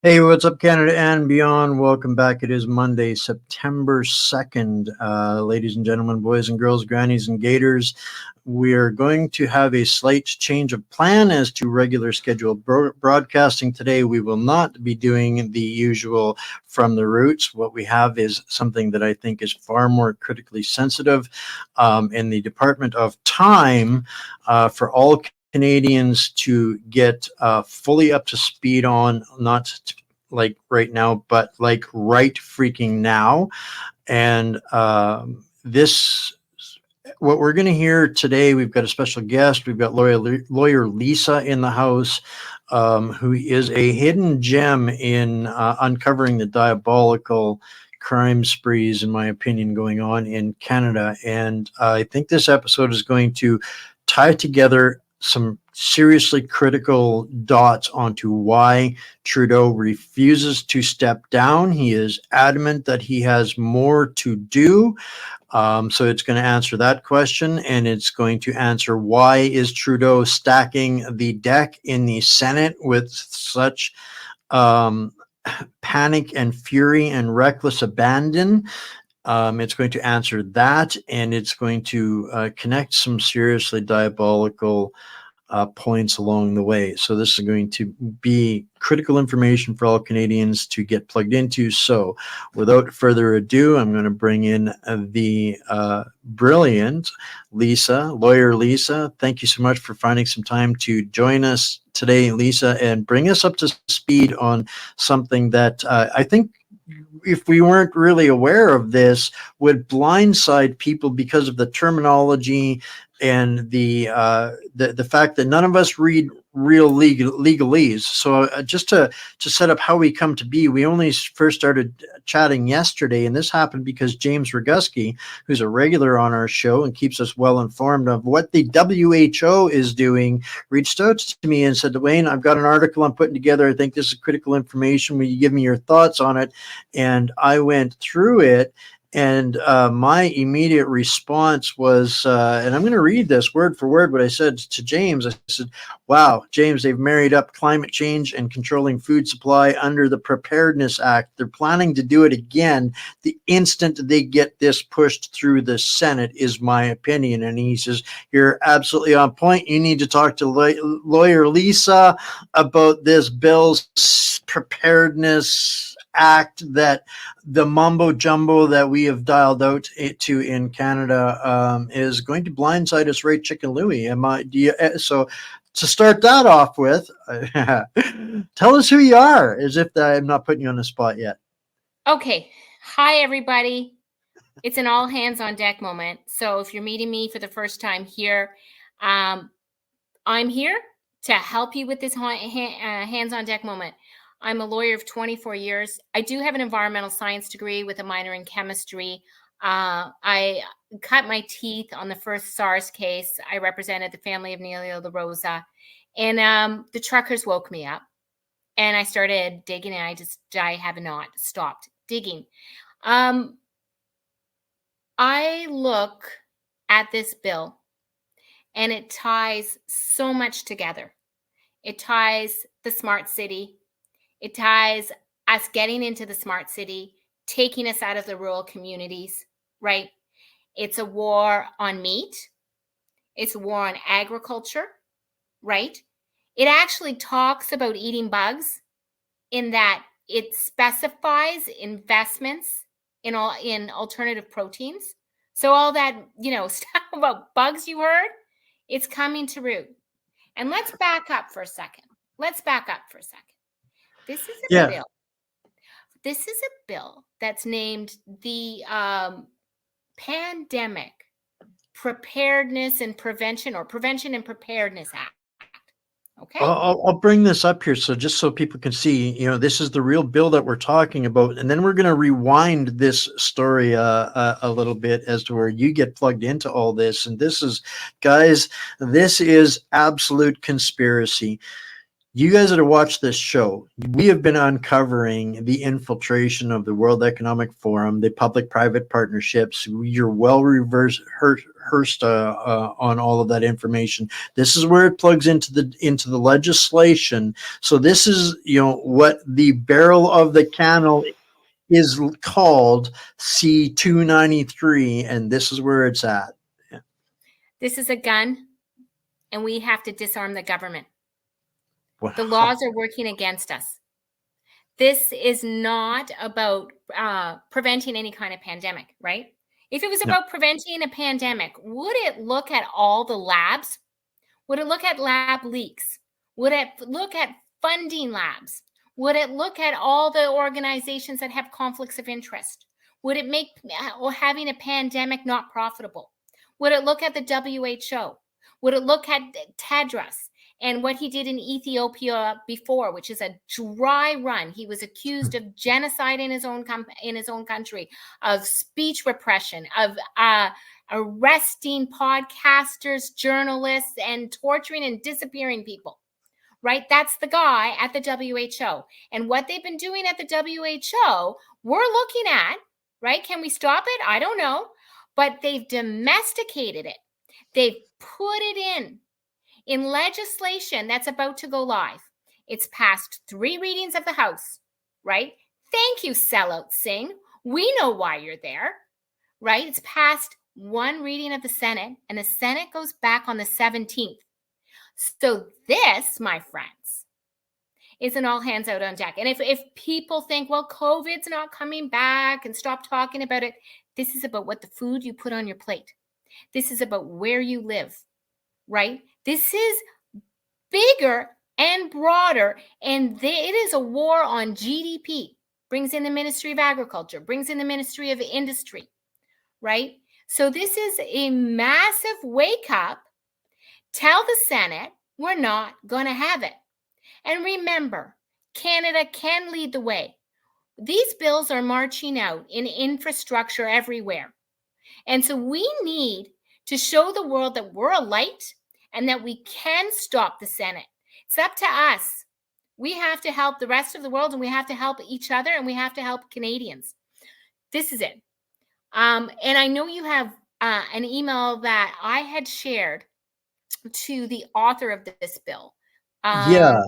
Hey, what's up, Canada and beyond? Welcome back. It is Monday, September 2nd. Ladies and gentlemen, boys and girls, grannies and gators, we are going to have a slight change of plan as to regular scheduled broadcasting today. We will not be doing the usual from the roots. What we have is something that I think is far more critically sensitive in the Department of Time for all Canadians to get fully up to speed on, not like right now, but like right freaking now. And this, what we're going to hear today, we've got a special guest. We've got lawyer Lisa in the house, who is a hidden gem in uncovering the diabolical crime sprees, in my opinion, going on in Canada. And I think this episode is going to tie together some seriously critical dots onto why Trudeau refuses to step down. He is adamant that he has more to do. So it's going to answer that question, and it's going to answer why is Trudeau stacking the deck in the Senate with such panic and fury and reckless abandon. It's going to answer that, and it's going to connect some seriously diabolical points along the way. So this is going to be critical information for all Canadians to get plugged into. So without further ado, I'm going to bring in the brilliant lawyer Lisa. Thank you so much for finding some time to join us today, Lisa, and bring us up to speed on something that I think, if we weren't really aware of this, would blindside people because of the terminology and the fact that none of us read real legalese. So just to set up how we come to be, we only first started chatting yesterday, and this happened because James Roguski, who's a regular on our show and keeps us well informed of what the WHO is doing, reached out to me and said, Dwayne, I've got an article I'm putting together. I think this is critical information. Will you give me your thoughts on it? And I went through it. And my immediate response was, and I'm going to read this word for word what I said to James. I said, wow, James, they've married up climate change and controlling food supply under the Preparedness Act. They're planning to do it again the instant they get this pushed through the Senate, is my opinion. And he says, you're absolutely on point. You need to talk to lawyer Lisa about this bill's preparedness act, that the mumbo jumbo that we have dialed out to in Canada is going to blindside us right chicken Louie. So to start that off with, tell us who you are, as if I'm not putting you on the spot yet. Okay. Hi, everybody. It's an all hands on deck moment. So if you're meeting me for the first time here, I'm here to help you with this hands on deck moment. I'm a lawyer of 24 years. I do have an environmental science degree with a minor in chemistry. I cut my teeth on the first SARS case. I represented the family of Neilio La Rosa, and the truckers woke me up, and I started digging, and I have not stopped digging. I look at this bill, and it ties so much together. It ties the smart city. It ties us getting into the smart city, taking us out of the rural communities, right? It's a war on meat. It's a war on agriculture, right? It actually talks about eating bugs in that it specifies investments in alternative proteins. So all that, stuff about bugs you heard, it's coming to root. And let's back up for a second. This is a bill. This is a bill that's named the Pandemic Preparedness and Prevention, or Prevention and Preparedness Act. Okay. I'll bring this up here, so just so people can see, this is the real bill that we're talking about, and then we're going to rewind this story a little bit as to where you get plugged into all this. And this is, guys, this is absolute conspiracy. you guys that have watched this show, we have been uncovering the infiltration of the World Economic Forum, the public-private partnerships. You're well rehearsed on all of that information. This is where it plugs into the legislation. So this is, what the barrel of the cannel is called C-293, and this is where it's at. Yeah. This is a gun, and we have to disarm the government. Wow. The laws are working against us. This is not about preventing any kind of pandemic, right? If it was about preventing a pandemic, would it look at all the labs? Would it look at lab leaks? Would it look at funding labs? Would it look at all the organizations that have conflicts of interest? Would it make having a pandemic not profitable? Would it look at the WHO? Would it look at Tedros and what he did in Ethiopia before, which is a dry run? He was accused of genocide in his own country, of speech repression, of arresting podcasters, journalists, and torturing and disappearing people. Right? That's the guy at the WHO. And what they've been doing at the WHO, we're looking at, right? Can we stop it? I don't know. But they've domesticated it. They've put it in legislation that's about to go live. It's passed 3 readings of the House, right? Thank you, sellout Singh. We know why you're there, right? It's passed 1 reading of the Senate, and the Senate goes back on the 17th. So this, my friends, is an all hands out on deck. And if people think, well, COVID's not coming back and stop talking about it, this is about what the food you put on your plate. This is about where you live, right? This is bigger and broader, and it is a war on GDP. Brings in the Ministry of Agriculture, brings in the Ministry of Industry, right? So this is a massive wake up. Tell the Senate we're not going to have it. And remember, Canada can lead the way. These bills are marching out in infrastructure everywhere. And so we need to show the world that we're a light and that we can stop the Senate. It's up to us. We have to help the rest of the world, and we have to help each other, and we have to help Canadians. This is it. And I know you have an email that I had shared to the author of this bill. Yeah.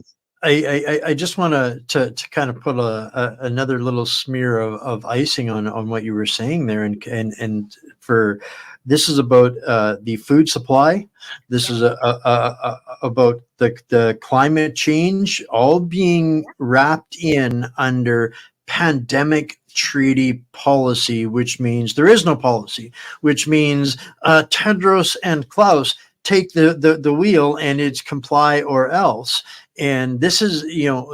I just want to kind of put another little smear of icing on what you were saying there, and for this is about the food supply. This is about the climate change, all being wrapped in under pandemic treaty policy, which means there is no policy, which means Tedros and Klaus take the wheel, and it's comply or else. And this is,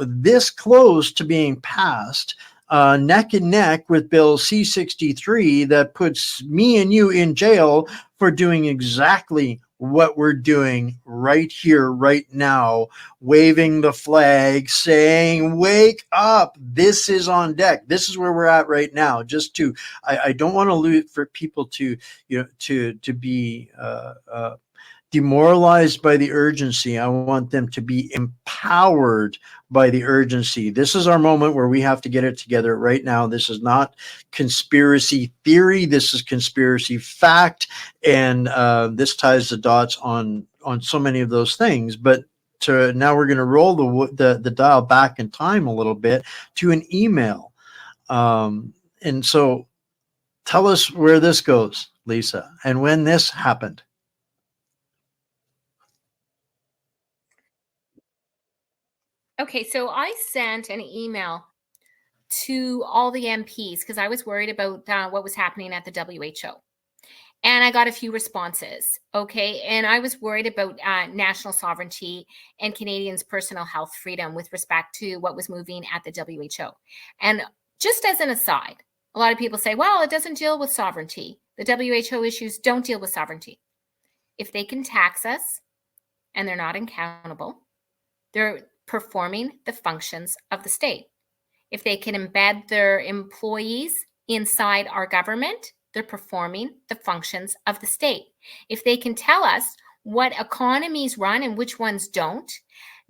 this close to being passed neck and neck with Bill C-63 that puts me and you in jail for doing exactly what we're doing right here, right now, waving the flag, saying, wake up, this is on deck. This is where we're at right now. Just to, I don't want to lose for people to, to be, demoralized by the urgency. I want them to be empowered by the urgency. This is our moment where we have to get it together right now. This is not conspiracy theory. This is conspiracy fact. And this ties the dots on so many of those things. But now we're going to roll the dial back in time a little bit to an email. And so tell us where this goes, Lisa, and when this happened. Okay, so I sent an email to all the MPs because I was worried about what was happening at the WHO. And I got a few responses, okay? And I was worried about national sovereignty and Canadians' personal health freedom with respect to what was moving at the WHO. And just as an aside, a lot of people say, well, it doesn't deal with sovereignty. The WHO issues don't deal with sovereignty. If they can tax us and they're not accountable, they're performing the functions of the state. If they can embed their employees inside our government, they're performing the functions of the state. If they can tell us what economies run and which ones don't,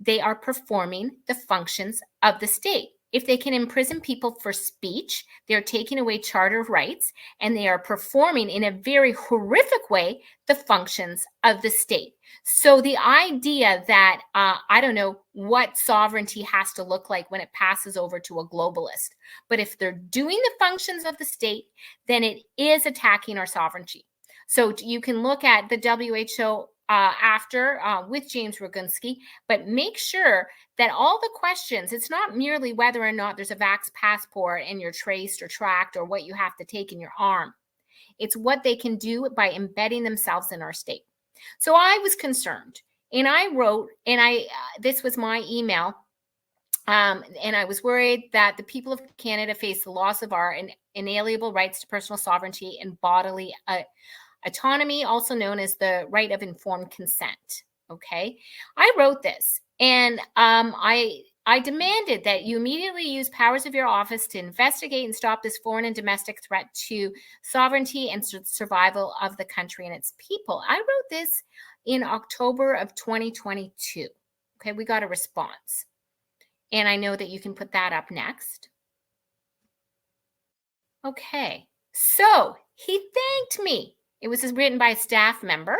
they are performing the functions of the state. If they can imprison people for speech, they're taking away charter rights, and they are performing in a very horrific way the functions of the state. So the idea that I don't know what sovereignty has to look like when it passes over to a globalist, but if they're doing the functions of the state, then it is attacking our sovereignty. So you can look at the WHO after with James Rogunsky, but make sure that all the questions, it's not merely whether or not there's a vax passport and you're traced or tracked or what you have to take in your arm. It's what they can do by embedding themselves in our state. So I was concerned, and I wrote, and this was my email, and I was worried that the people of Canada face the loss of our inalienable rights to personal sovereignty and bodily autonomy, also known as the right of informed consent. Okay, I wrote this, and I demanded that you immediately use powers of your office to investigate and stop this foreign and domestic threat to sovereignty and survival of the country and its people. I wrote this in October of 2022. Okay, we got a response. And I know that you can put that up next. Okay, so he thanked me. It was written by a staff member,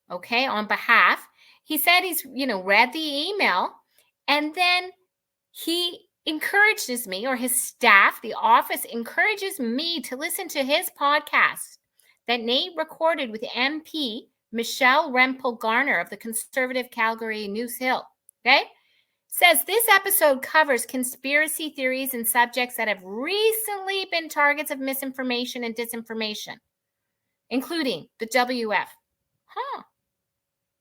okay, on behalf. He said he's, read the email, and then he encourages me, or his staff, the office encourages me to listen to his podcast that Nate recorded with MP Michelle Rempel-Garner of the conservative Calgary News Hill, okay? Says this episode covers conspiracy theories and subjects that have recently been targets of misinformation and disinformation, including the WF,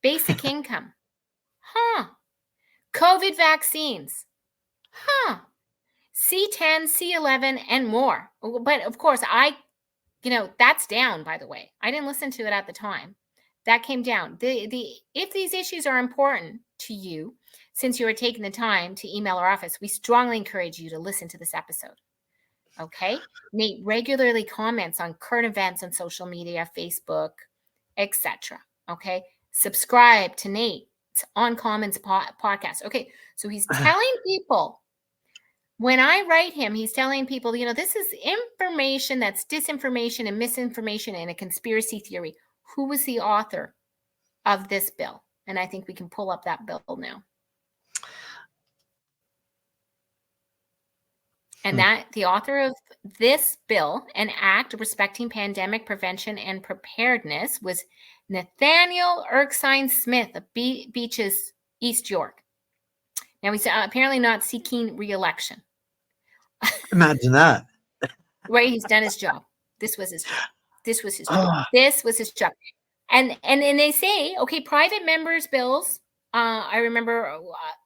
basic income, COVID vaccines, C10, C11, and more. But of course, that's down, by the way. I didn't listen to it at the time. That came down. If these issues are important to you, since you are taking the time to email our office, we strongly encourage you to listen to this episode. Okay? Nate regularly comments on current events on social media, Facebook, etc. Okay? Subscribe to Nate. It's on Commons podcast. Okay, so he's telling people, when I write him, he's telling people, this is information that's disinformation and misinformation and a conspiracy theory. Who was the author of this bill? And I think we can pull up that bill now. And that the author of this bill, an act respecting pandemic prevention and preparedness, was Nathaniel Erskine Smith of Beaches, East York. Now, he's apparently not seeking re-election. Imagine that. Right, he's done his job. This was his job. This was his job. This was his job. And they say, okay, private members' bills. I remember,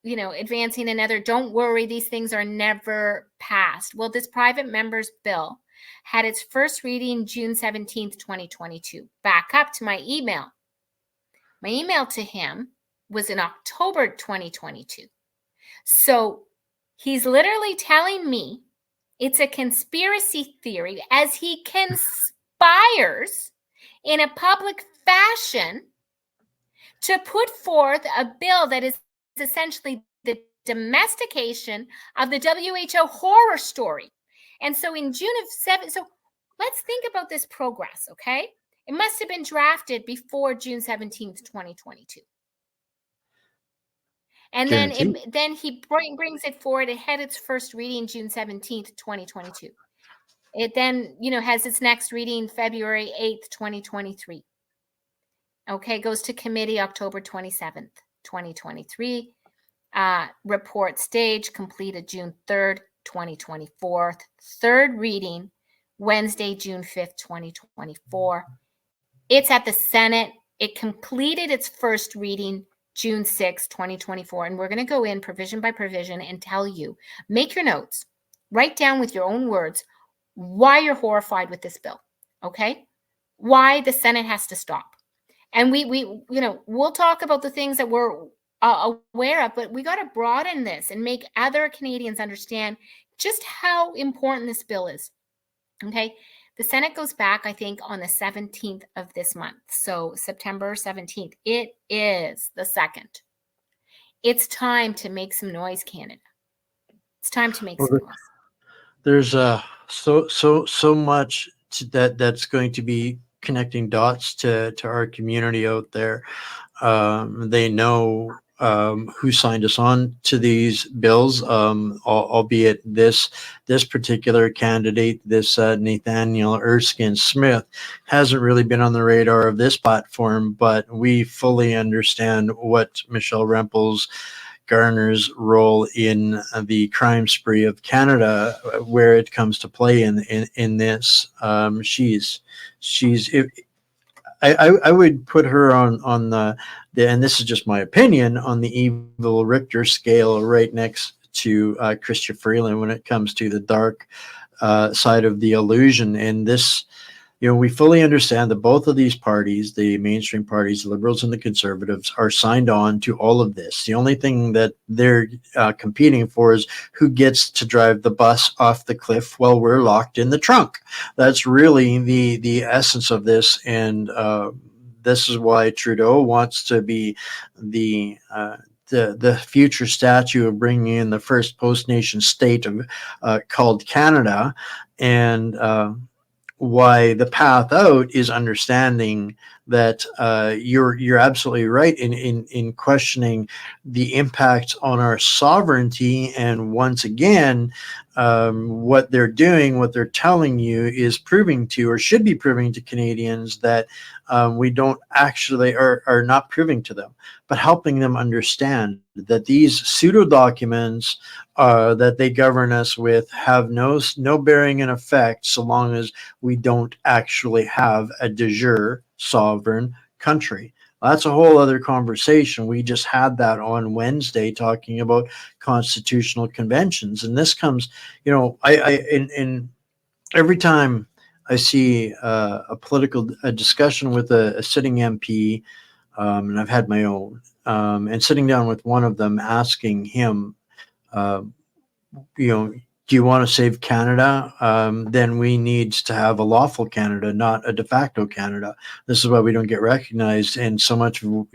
advancing another. Don't worry, these things are never passed. Well, this private members' bill had its first reading June 17th, 2022. Back up to my email. My email to him was in October 2022. So he's literally telling me it's a conspiracy theory as he conspires in a public fashion to put forth a bill that is essentially the domestication of the WHO horror story. And so in June of 7, so let's think about this progress, okay? It must have been drafted before June 17th, 2022. And then he brings it forward. It had its first reading June 17th, 2022. It then, has its next reading February 8th, 2023. Okay, goes to committee October 27th, 2023. Report stage completed June 3rd, 2024. Third reading Wednesday, June 5th, 2024. It's at the Senate. It completed its first reading June 6th, 2024. And we're going to go in provision by provision and tell you, make your notes, write down with your own words why you're horrified with this bill, okay? Why the Senate has to stop. And we'll talk about the things that we're aware of, but we got to broaden this and make other Canadians understand just how important this bill is, okay? The Senate goes back, I think, on the 17th of this month. So September 17th. It is the 2nd. It's time to make some noise, Canada. It's time to make Well, some noise. there's so much that's going to be connecting dots to our community out there. They know who signed us on to these bills, albeit this particular candidate, this Nathaniel Erskine Smith, hasn't really been on the radar of this platform. But we fully understand what Michelle Rempels Garner's role in the crime spree of Canada, where it comes to play in this. She's I would put her on the, and this is just my opinion, on the evil Richter scale, right next to Chrystia Freeland when it comes to the dark side of the illusion. And this, we fully understand that both of these parties, the mainstream parties, the liberals and the conservatives, are signed on to all of this. The only thing that they're competing for is who gets to drive the bus off the cliff while we're locked in the trunk. That's really the essence of this. And this is why Trudeau wants to be the future statue of bringing in the first post-nation state of called Canada. And why the path out is understanding that you're absolutely right in questioning the impact on our sovereignty. And once again, what they're doing, what they're telling you, is proving to, or should be proving to, Canadians that we don't actually, are not proving to them, but helping them understand that these pseudo documents that they govern us with have no bearing in effect so long as we don't actually have a de jure sovereign country. That's a whole other conversation. We just had that on Wednesday talking about constitutional conventions. And this comes, in every time I see a political discussion with a sitting MP, and I've had my own, and sitting down with one of them, asking him, uh, do you want to save Canada? Then we need to have a lawful Canada, not a de facto Canada. This is why we don't get recognized, and so much of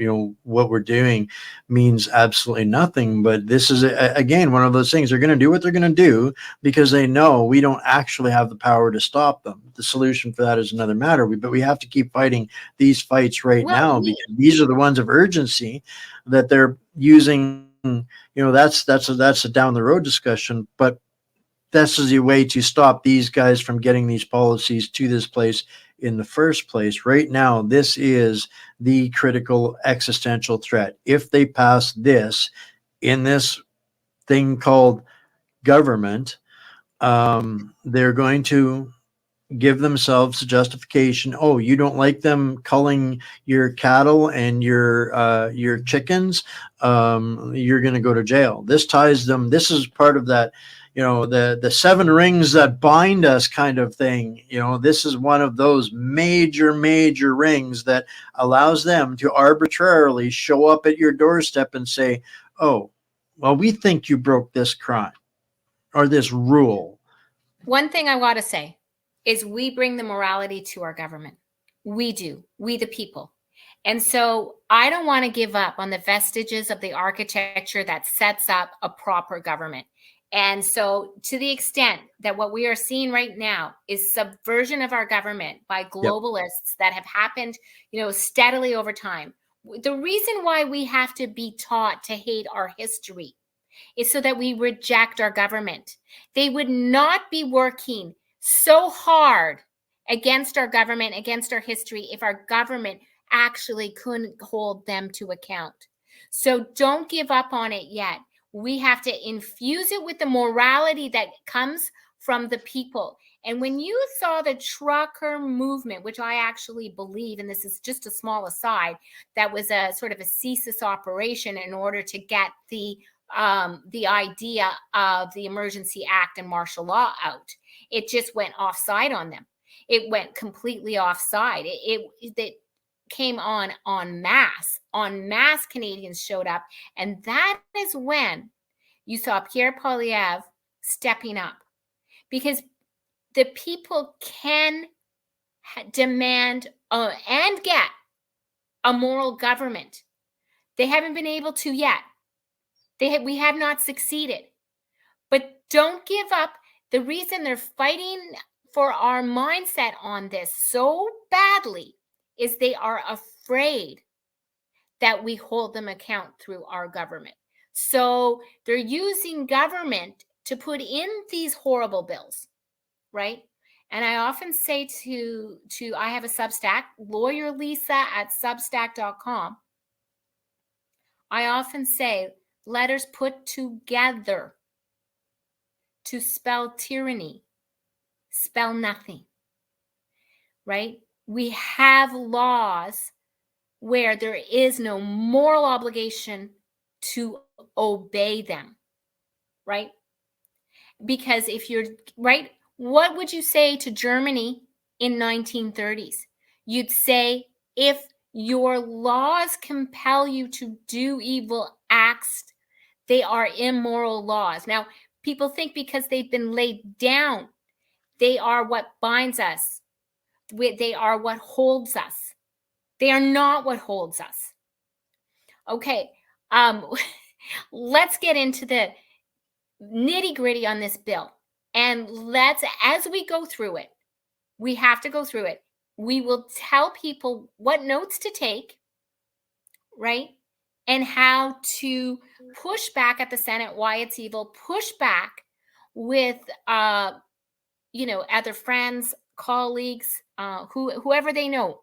what we're doing means absolutely nothing. But this is again one of those things. They're going to do what they're going to do because they know we don't actually have the power to stop them. The solution for that is another matter. But we have to keep fighting these fights right now because these are the ones of urgency that they're using. That's a down the road discussion, but this is a way to stop these guys from getting these policies to this place in the first place. Right now, this is the critical existential threat. If they pass this in this thing called government, they're going to give themselves a justification. Oh, you don't like them culling your cattle and your chickens? You're going to go to jail. This ties them. This is part of that, the seven rings that bind us kind of thing. This is one of those major rings that allows them to arbitrarily show up at your doorstep and say, oh, well, we think you broke this crime or this rule. One thing I want to say is we bring the morality to our government. We do. We, the people. And so I don't want to give up on the vestiges of the architecture that sets up a proper government. And so to the extent that what we are seeing right now is subversion of our government by globalists that have happened, steadily over time. The reason why we have to be taught to hate our history is so that we reject our government. They would not be working so hard against our government, against our history, if our government actually couldn't hold them to account. So don't give up on it yet. We have to infuse it with the morality that comes from the people. And when you saw the trucker movement, which I actually believe, and this is just a small aside, that was a sort of a CSIS operation in order to get the idea of the Emergency Act and martial law out. It just went offside on them. It went completely offside. It came on mass. En masse Canadians showed up. And that is when you saw Pierre Poilievre stepping up. Because the people can demand and get a moral government. They haven't been able to yet. We have not succeeded. But don't give up. The reason they're fighting for our mindset on this so badly is they are afraid that we hold them account through our government. So they're using government to put in these horrible bills, right? And I often say to I have a Substack, lawyerlisa@substack.com. I often say letters put together to spell tyranny spell nothing, right? We have laws where there is no moral obligation to obey them, right? Because if you're right, what would you say to Germany in 1930s? You'd say, if your laws compel you to do evil acts, they are immoral laws. Now, people think because they've been laid down, they are what binds us. They are what holds us. They are not what holds us. Okay, let's get into the nitty-gritty on this bill. And as we go through it, we have to go through it. We will tell people what notes to take, right? And how to push back at the Senate, why it's evil, push back with, other friends, colleagues, whoever they know.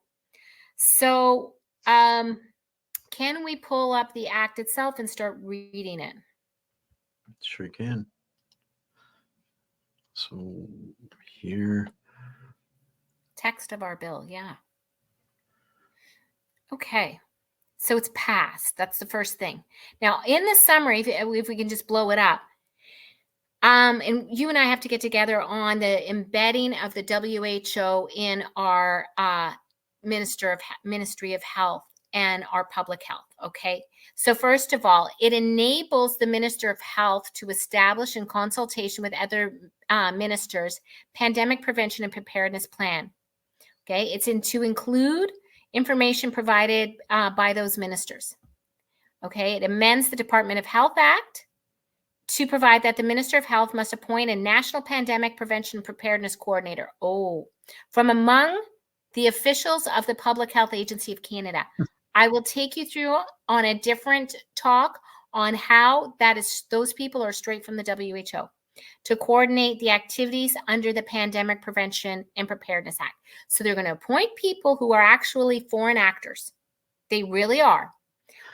So, can we pull up the act itself and start reading it? Sure can. So here. Text of our bill, yeah. Okay. So it's passed. That's the first thing. Now, in the summary, if we can just blow it up, and you and I have to get together on the embedding of the WHO in our Ministry of Health and our public health. Okay. So first of all, it enables the Minister of Health to establish, in consultation with other ministers, pandemic prevention and preparedness plan. Okay. It's to include information provided by those ministers. Okay. It amends the Department of Health Act to provide that the Minister of Health must appoint a national pandemic prevention preparedness coordinator. From among the officials of the Public Health Agency of Canada. I will take you through on a different talk on how those people are straight from the WHO to coordinate the activities under the Pandemic Prevention and Preparedness Act. So they're going to appoint people who are actually foreign actors. They really are.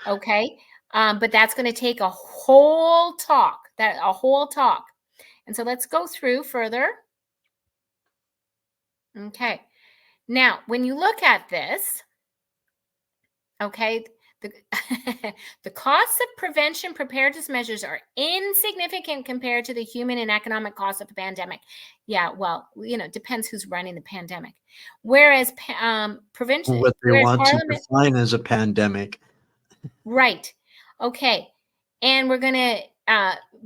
Okay. But that's going to take a whole talk. And so let's go through further. Okay. Now, when you look at this, okay, the costs of prevention preparedness measures are insignificant compared to the human and economic costs of a pandemic. Yeah, well, depends who's running the pandemic. Whereas prevention, what they want to define as a pandemic. Right. Okay. And we're going to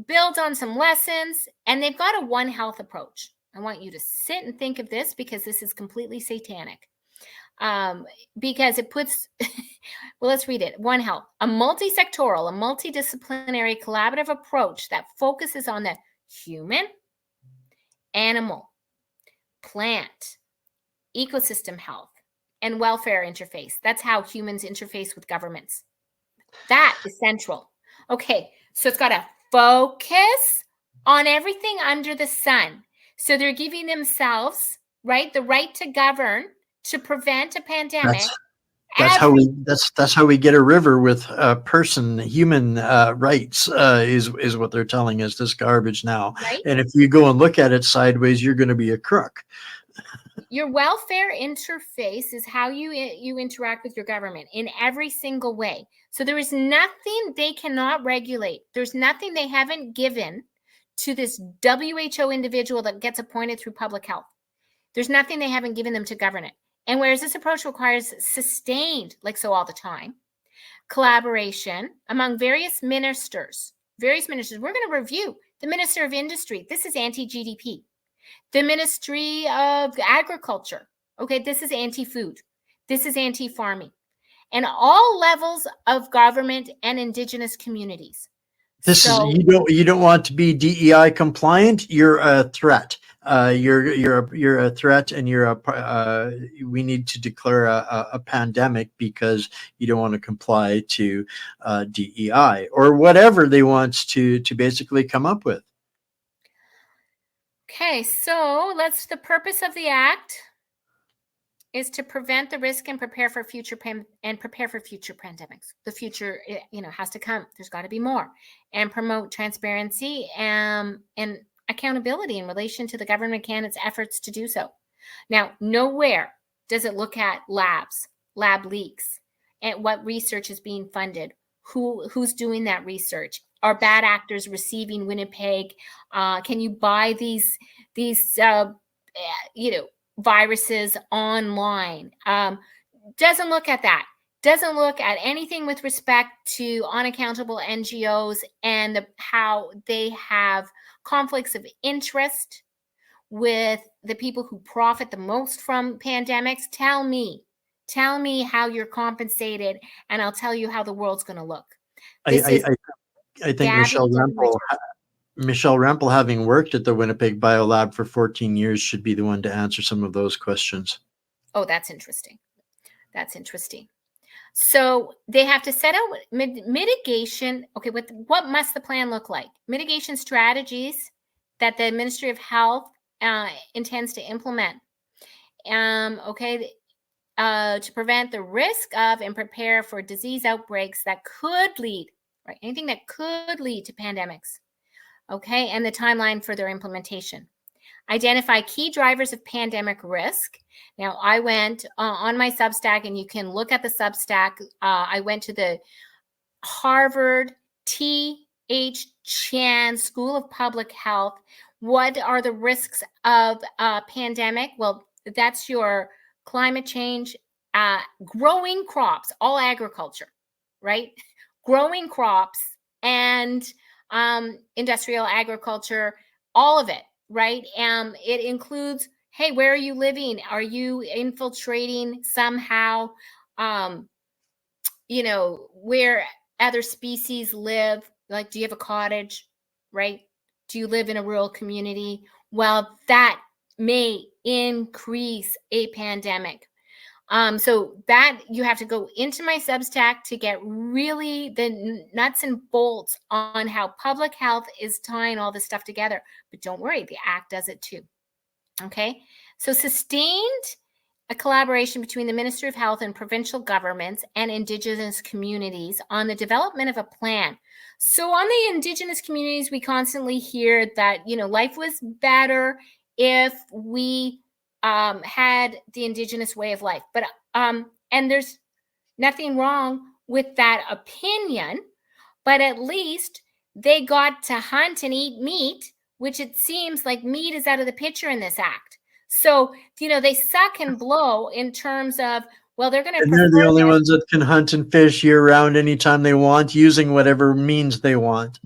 build on some lessons, and they've got a One Health approach. I want you to sit and think of this, because this is completely satanic. Because it puts, well, let's read it. One Health, a multi-sectoral, a multidisciplinary collaborative approach that focuses on the human, animal, plant, ecosystem health, and welfare interface. That's how humans interface with governments. That is central. Okay, so it's got to focus on everything under the sun. So they're giving themselves, right, the right to govern, to prevent a pandemic. That's how we get a river with human rights is what they're telling us. This garbage now, right? And if you go and look at it sideways, you're going to be a crook. Your welfare interface is how you interact with your government in every single way. So there is nothing they cannot regulate. There's nothing they haven't given to this WHO individual that gets appointed through public health. There's nothing they haven't given them to govern it. And whereas this approach requires sustained, like so all the time, collaboration among various ministers. We're going to review the Minister of Industry. This is anti-GDP. The Ministry of Agriculture. Okay, this is anti-food. This is anti-farming. And all levels of government and Indigenous communities. This is So, you don't want to be DEI compliant. You're a threat. You're a threat, and we need to declare a pandemic because you don't want to comply to DEI or whatever they want to basically come up with. okay, so the purpose of the act is to prevent the risk and prepare for future pandemics. The future, has to come. There's got to be more, and promote transparency and accountability in relation to the government of Canada's efforts to do so. Now, nowhere does it look at lab leaks, and what research is being funded, who's doing that research. Are bad actors receiving Winnipeg? Can you buy these viruses online? Doesn't look at that. Doesn't look at anything with respect to unaccountable NGOs and how they have conflicts of interest with the people who profit the most from pandemics. Tell me how you're compensated, and I'll tell you how the world's going to look. I think Michelle Rempel, having worked at the Winnipeg Biolab for 14 years, should be the one to answer some of those questions. Oh, that's interesting. So they have to set out mitigation. Okay, what must the plan look like? Mitigation strategies that the Ministry of Health intends to implement. To prevent the risk of and prepare for disease outbreaks that could lead, right? Anything that could lead to pandemics. Okay, and the timeline for their implementation. Identify key drivers of pandemic risk. Now, I went on my Substack, and you can look at the Substack. I went to the Harvard T.H. Chan School of Public Health. What are the risks of pandemic? Well, that's your climate change, growing crops, all agriculture, right? Growing crops and industrial agriculture, all of it, right? It includes, hey, where are you living? Are you infiltrating somehow, where other species live? Like, do you have a cottage, right? Do you live in a rural community? Well, that may increase a pandemic. So that you have to go into my Substack to get really the nuts and bolts on how public health is tying all this stuff together. But don't worry, the Act does it too. Okay, so sustained a collaboration between the Ministry of Health and provincial governments and Indigenous communities on the development of a plan. So on the Indigenous communities, we constantly hear that, life was better if we had the Indigenous way of life. But and there's nothing wrong with that opinion, but at least they got to hunt and eat meat, which it seems like meat is out of the picture in this Act. So, they suck and blow in terms of, well, they're going to. And they're the only ones that can hunt and fish year round anytime they want, using whatever means they want.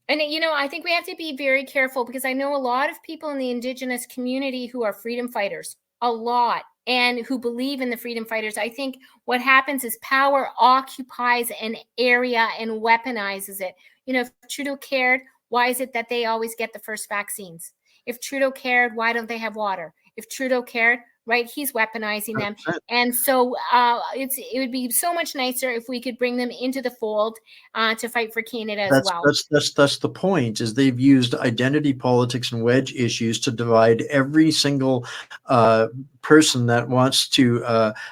And, I think we have to be very careful, because I know a lot of people in the Indigenous community who are freedom fighters, a lot, and who believe in the freedom fighters. I think what happens is power occupies an area and weaponizes it. If Trudeau cared, why is it that they always get the first vaccines? If Trudeau cared, why don't they have water? If Trudeau cared, right, he's weaponizing them. And so it would be so much nicer if we could bring them into the fold to fight for Canada as well. That's the point, is they've used identity politics and wedge issues to divide every single person that wants to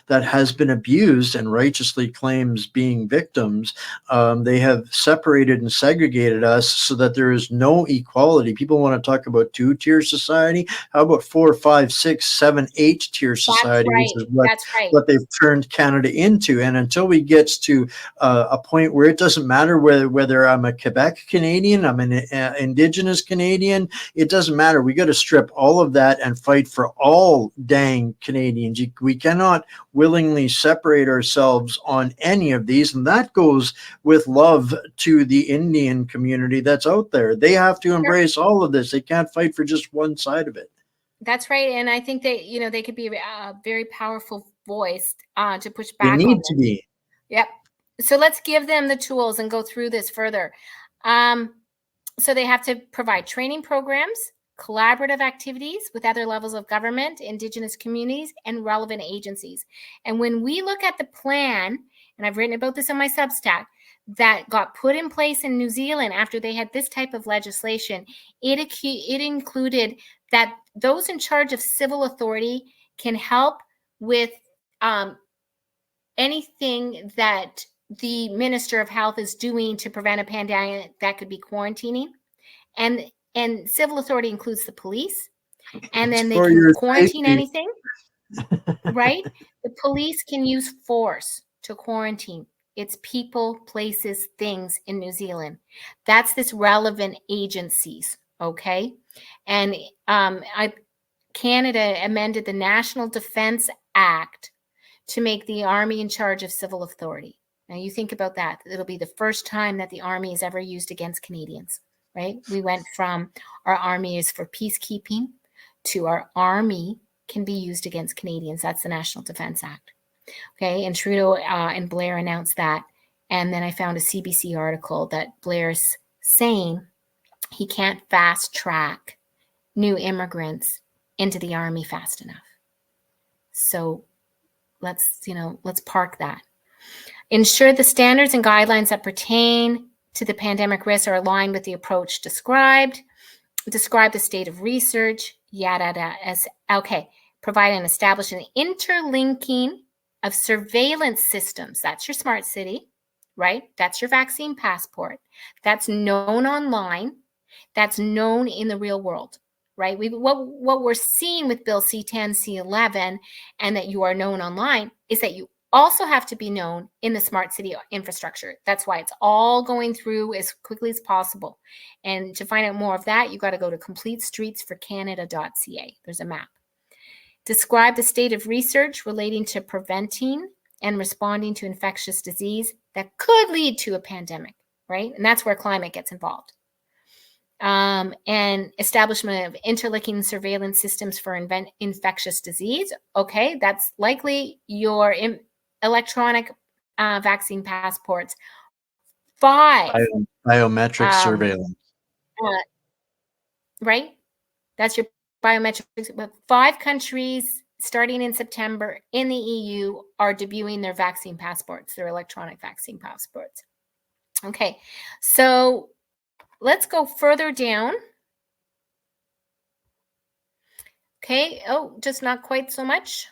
that has been abused and righteously claims being victims. They have separated and segregated us so that there is no equality. People want to talk about 2-tier society. How about 4, 5, 6, 7, 8-tier society, right. which is what they've turned Canada into. And until we get to a point where it doesn't matter whether I'm a Quebec Canadian, I'm an Indigenous Canadian, it doesn't matter. We got to strip all of that and fight for all dang Canadians. We cannot willingly separate ourselves on any of these, and that goes with love to the Indian community that's out there. They have to embrace all of this. They can't fight for just one side of it. That's right, and I think they they could be a very powerful voice to push back. They need to be. Yep. So let's give them the tools and go through this further. So they have to provide training programs, collaborative activities with other levels of government, Indigenous communities, and relevant agencies. And when we look at the plan, and I've written about this on my Substack, that got put in place in New Zealand after they had this type of legislation, it included that those in charge of civil authority can help with anything that the Minister of Health is doing to prevent a pandemic. That could be quarantining. And civil authority includes the police. And then they can quarantine anything, right? The police can use force to quarantine. It's people, places, things in New Zealand. That's this relevant agencies, okay? And Canada amended the National Defence Act to make the Army in charge of civil authority. Now you think about that. It'll be the first time that the Army is ever used against Canadians, right? We went from our Army is for peacekeeping to our Army can be used against Canadians. That's the National Defence Act. Okay, and Trudeau and Blair announced that. And then I found a CBC article that Blair's saying he can't fast track new immigrants into the Army fast enough. So let's park that. Ensure the standards and guidelines that pertain to the pandemic risks are aligned with the approach described. Describe the state of research, provide and establish an interlinking of surveillance systems. That's your smart city, right? That's your vaccine passport. That's known online. That's known in the real world, right? What we're seeing with Bill C-10, C-11, and that you are known online is that you also have to be known in the smart city infrastructure. That's why it's all going through as quickly as possible. And to find out more of that, you got to go to completestreetsforcanada.ca. There's a map. Describe the state of research relating to preventing and responding to infectious disease that could lead to a pandemic, right? And that's where climate gets involved. And establishment of interlinking surveillance systems for infectious disease. Okay, that's likely your electronic vaccine passports. 5 biometric surveillance, right? That's your biometrics. 5 countries starting in September in the EU are debuting their vaccine passports, their electronic vaccine passports. Okay, so let's go further down. Okay, just not quite so much.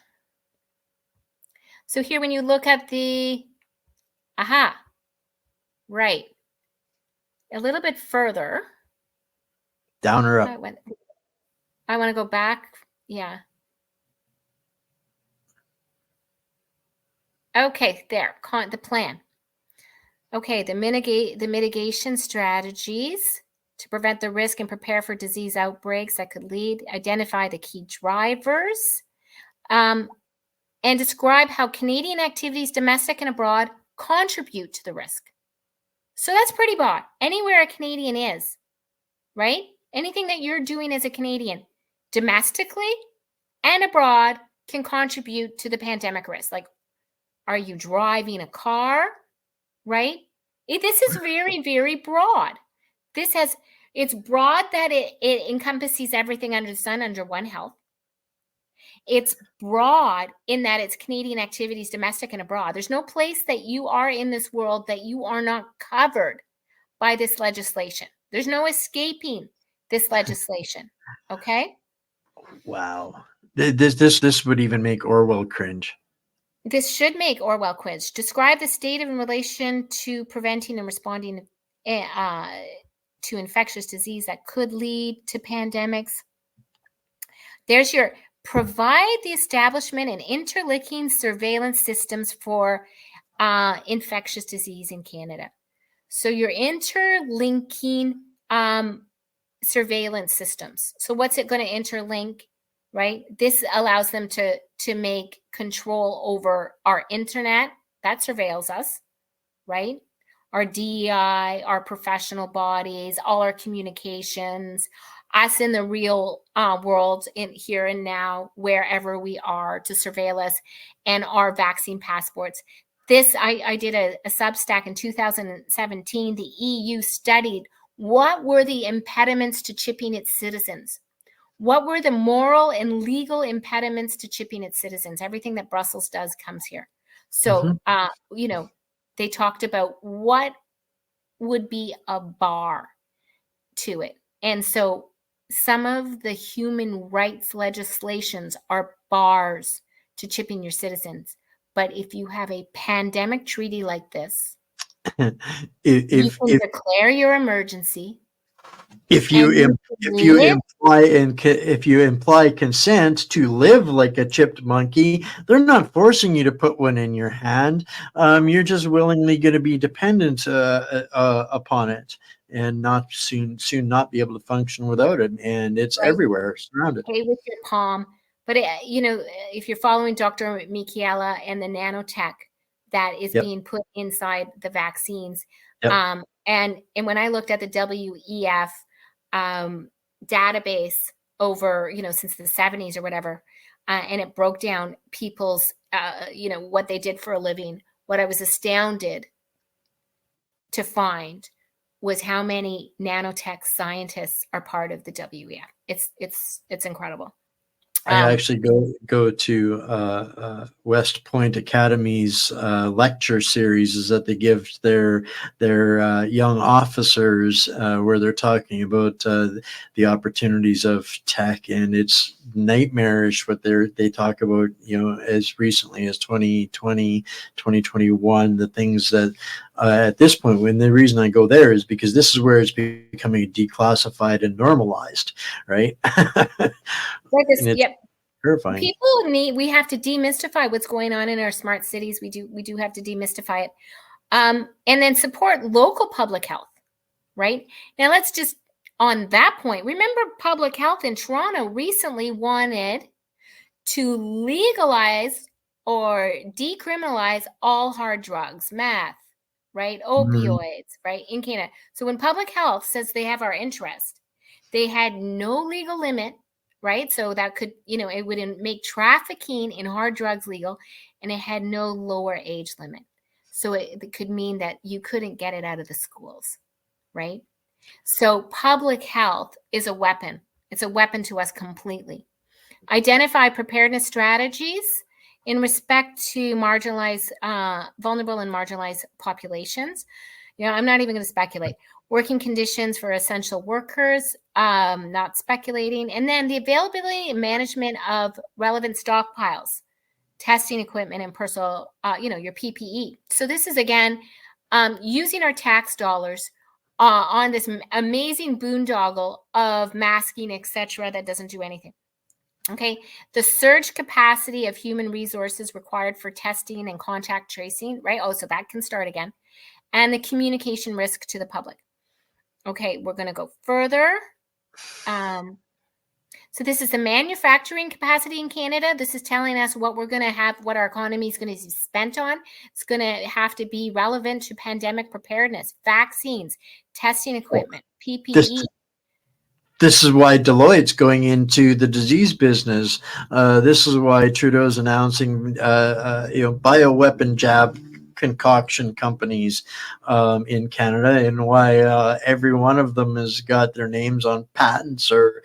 So here, when you look at the, right, a little bit further. Down or up? I want to go back. Yeah. Okay, there, the plan. Okay, the mitigation strategies to prevent the risk and prepare for disease outbreaks that could lead, identify the key drivers, and describe how Canadian activities, domestic and abroad, contribute to the risk. So that's pretty broad. Anywhere a Canadian is, right? Anything that you're doing as a Canadian, domestically and abroad, can contribute to the pandemic risk. Like, are you driving a car? Right? This is very, very broad. It's broad that it encompasses everything under the sun under One Health. It's broad in that it's Canadian activities, domestic and abroad. There's no place that you are in this world that you are not covered by this legislation. There's no escaping this legislation. Okay? Wow. This would even make Orwell cringe. This should make Orwell cringe. Describe the state in relation to preventing and responding to infectious disease that could lead to pandemics. There's your provide the establishment and interlinking surveillance systems for infectious disease in Canada. So you're interlinking surveillance systems. So what's it going to interlink? Right? This allows them to make control over our internet that surveils us, right? Our DEI, our professional bodies, all our communications, us in the real world, in here and now, wherever we are, to surveil us, and our vaccine passports. this, I did a Substack in 2017. The EU studied what were the impediments to chipping its citizens. What were the moral and legal impediments to chipping its citizens? Everything that Brussels does comes here. So, they talked about what would be a bar to it. And so some of the human rights legislations are bars to chipping your citizens. But if you have a pandemic treaty like this, you can declare your emergency. If you imply consent to live like a chipped monkey, they're not forcing you to put one in your hand. You're just willingly going to be dependent upon it, and not soon not be able to function without it. And it's everywhere, surrounded. Play with your palm. But if you're following Dr. Michiela and the nanotech that is being put inside the vaccines, and when I looked at the WEF database over, since the 70s or whatever, and it broke down people's, what they did for a living, what I was astounded to find was how many nanotech scientists are part of the WEF. It's incredible. I actually go to West Point Academy's lecture series is that they give their young officers where they're talking about the opportunities of tech, and it's nightmarish what they talk about, as recently as 2020, 2021, the things that at this point, when the reason I go there is because this is where it's becoming declassified and normalized, right? Terrifying. We have to demystify what's going on in our smart cities. We do have to demystify it. And then support local public health, right? Now let's just, on that point, remember public health in Toronto recently wanted to legalize or decriminalize all hard drugs, meth, right? Opioids, right? In Canada. So when public health says they have our interest, they had no legal limit, right? So that could, it would make trafficking in hard drugs legal, and it had no lower age limit. So it could mean that you couldn't get it out of the schools, right? So public health is a weapon. It's a weapon to us completely. Identify preparedness strategies in respect to marginalized, vulnerable and marginalized populations. I'm not even going to speculate. Working conditions for essential workers, not speculating. And then the availability and management of relevant stockpiles, testing equipment, and personal, your PPE. So this is, again, using our tax dollars on this amazing boondoggle of masking, etc., that doesn't do anything. Okay, the surge capacity of human resources required for testing and contact tracing, right? Oh, so that can start again. And the communication risk to the public. Okay, we're going to go further. So this is the manufacturing capacity in Canada. This is telling us what we're going to have, what our economy is going to be spent on. It's going to have to be relevant to pandemic preparedness, vaccines, testing equipment, PPE. This is why Deloitte's going into the disease business. This is why Trudeau's announcing, bioweapon jab concoction companies in Canada, and why every one of them has got their names on patents or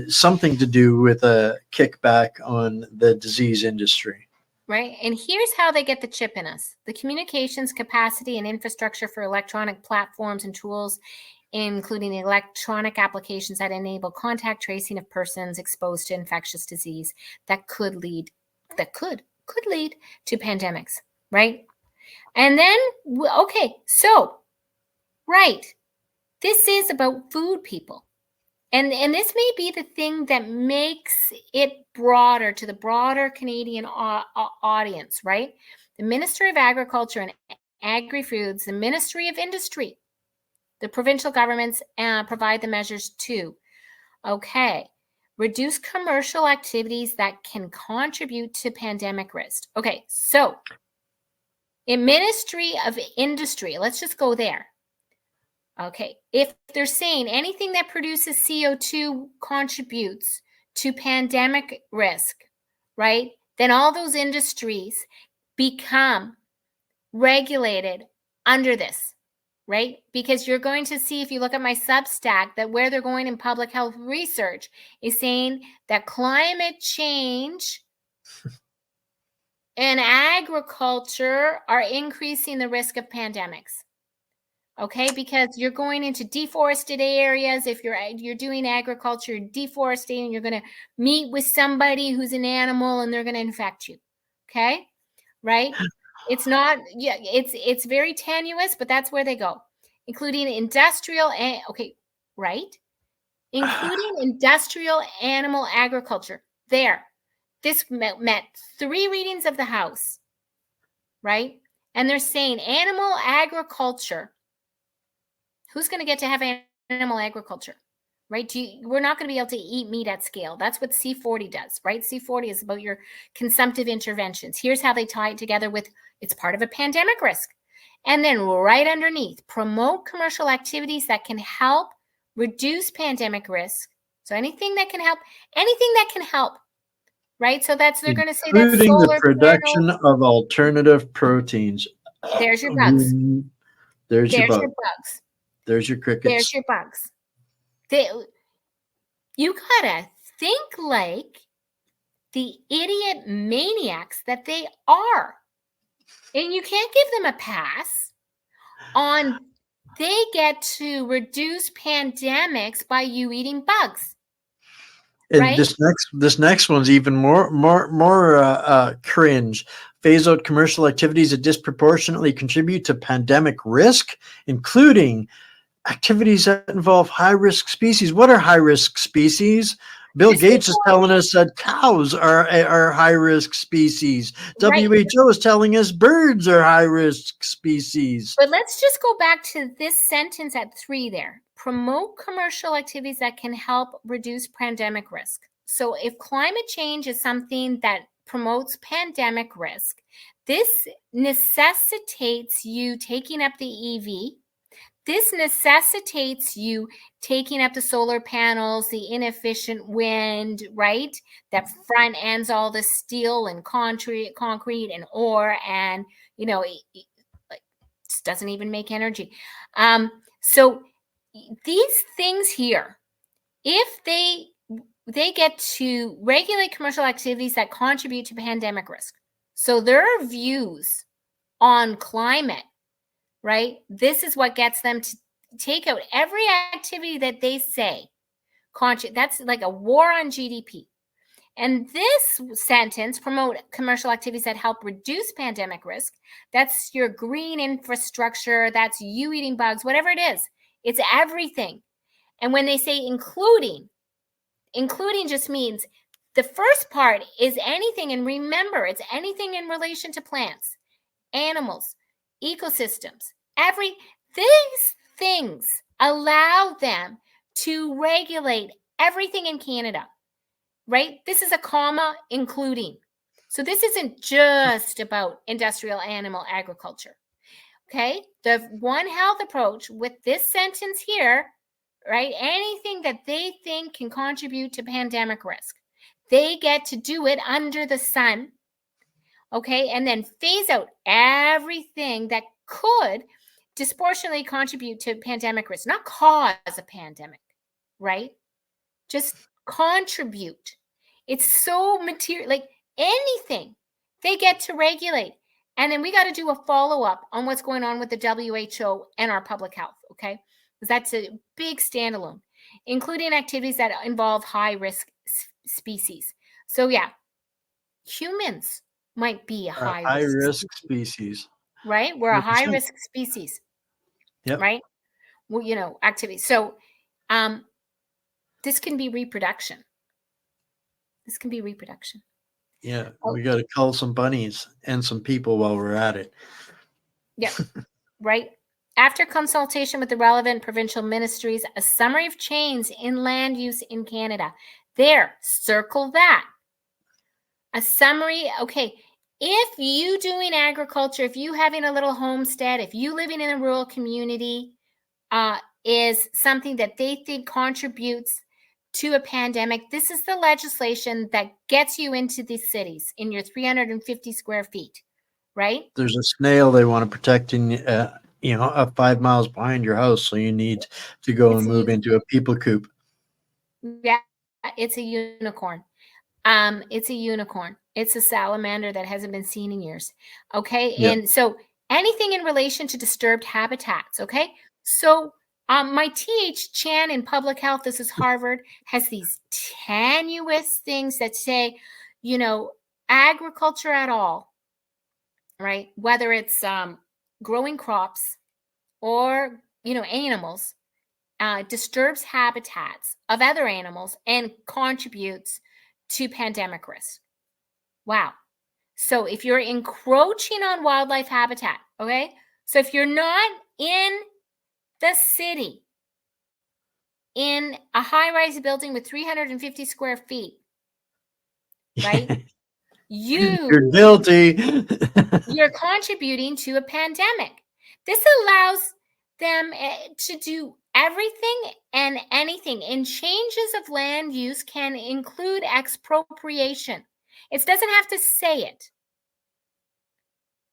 something to do with a kickback on the disease industry. Right. And here's how they get the chip in us. The communications capacity and infrastructure for electronic platforms and tools, including the electronic applications that enable contact tracing of persons exposed to infectious disease that could lead to pandemics, right? And then, okay, so, right, this is about food, people. And this may be the thing that makes it broader to the broader Canadian audience, right? The Ministry of Agriculture and Agri-Foods, the Ministry of Industry, the provincial governments provide the measures too. Okay, reduce commercial activities that can contribute to pandemic risk. Okay, so in Ministry of Industry, let's just go there. Okay, if they're saying anything that produces CO2 contributes to pandemic risk, right, then all those industries become regulated under this, right? Because you're going to see, if you look at my Substack, that where they're going in public health research is saying that climate change and agriculture are increasing the risk of pandemics. Okay, because you're going into deforested areas. If you're doing agriculture, deforesting, you're going to meet with somebody who's an animal and they're going to infect you. Okay, right? It's not, yeah, it's very tenuous, but that's where they go, including industrial and right, including industrial animal agriculture. There, this met 3 readings of the House, right? And they're saying animal agriculture. Who's going to get to have animal agriculture, right? We're not going to be able to eat meat at scale. That's what C40 does, right? C40 is about your consumptive interventions. Here's how they tie it together with, it's part of a pandemic risk. And then right underneath, promote commercial activities that can help reduce pandemic risk. So anything that can help, right? So they're going to say that including the solar production panels. of alternative proteins. There's your bugs. There's your There's bug. your bugs. There's your crickets. There's your bugs. You gotta think like the idiot maniacs that they are. And you can't give them a pass on they get to reduce pandemics by you eating bugs. And right? this next one's even more cringe. Phase out commercial activities that disproportionately contribute to pandemic risk, including activities that involve high-risk species. What are high-risk species? Bill Gates is telling us that cows are high-risk species. Right. WHO is telling us birds are high-risk species. But let's just go back to this sentence at 3 there. Promote commercial activities that can help reduce pandemic risk. So if climate change is something that promotes pandemic risk, this necessitates you taking up the EV. This necessitates you taking up the solar panels, the inefficient wind, right? That front ends all the steel and concrete and ore, and just doesn't even make energy. So these things here, if they get to regulate commercial activities that contribute to pandemic risk, so their views on climate, right? This is what gets them to take out every activity that they say. That's like a war on GDP. And this sentence, promote commercial activities that help reduce pandemic risk, that's your green infrastructure, that's you eating bugs, whatever it is. It's everything. And when they say including just means the first part is anything, and remember, it's anything in relation to plants, animals, ecosystems. These things allow them to regulate everything in Canada, right? This is a comma, including. So this isn't just about industrial animal agriculture, okay? The One Health approach with this sentence here, right? Anything that they think can contribute to pandemic risk, they get to do it under the sun, okay? And then phase out everything that could disproportionately contribute to pandemic risk, not cause a pandemic, right? Just contribute. It's so material, like anything they get to regulate. And then we got to do a follow-up on what's going on with the WHO and our public health, okay? Because that's a big standalone, including activities that involve high-risk species. So yeah, humans might be a high-risk species. Right? We're 100%. a high-risk species. Yep. Right? Well, activities. So this can be reproduction. Yeah, we got to cull some bunnies and some people while we're at it. Yeah, right. After consultation with the relevant provincial ministries, a summary of change in land use in Canada. There, circle that. A summary, okay. If you doing agriculture, if you having a little homestead, if you living in a rural community, is something that they think contributes to a pandemic, this is the legislation that gets you into these cities in your 350 square feet, right? There's a snail they want to protect in, 5 miles behind your house, so you need to go It's and a move into a people coop. yeah, it's a unicorn. It's a unicorn. It's a salamander that hasn't been seen in years. Okay. Yeah. And so anything in relation to disturbed habitats. Okay. So my TH Chan in public health, this is Harvard, has these tenuous things that say, agriculture at all, right? Whether it's growing crops or, animals, disturbs habitats of other animals and contributes to pandemic risk. Wow. So if you're encroaching on wildlife habitat, okay? So if you're not in the city, in a high-rise building with 350 square feet, right? You're guilty. You're contributing to a pandemic. This allows them to do everything and anything. And changes of land use can include expropriation. It doesn't have to say it.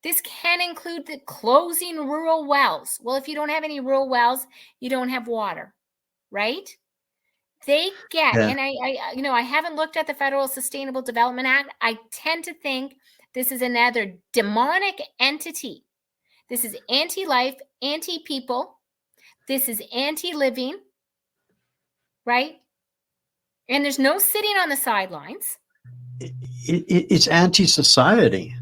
This can include the closing rural wells. Well, if you don't have any rural wells, you don't have water, right? They get, Yeah. and I haven't looked at the Federal Sustainable Development Act. I tend to think this is another demonic entity. This is anti-life, anti-people. This is anti-living, right? And there's no sitting on the sidelines. It's anti-society,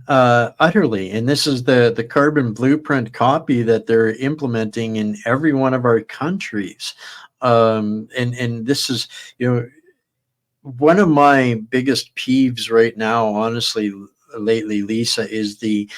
utterly. And this is the carbon blueprint copy that they're implementing in every one of our countries. And this is, one of my biggest peeves right now, honestly, lately, Lisa, is the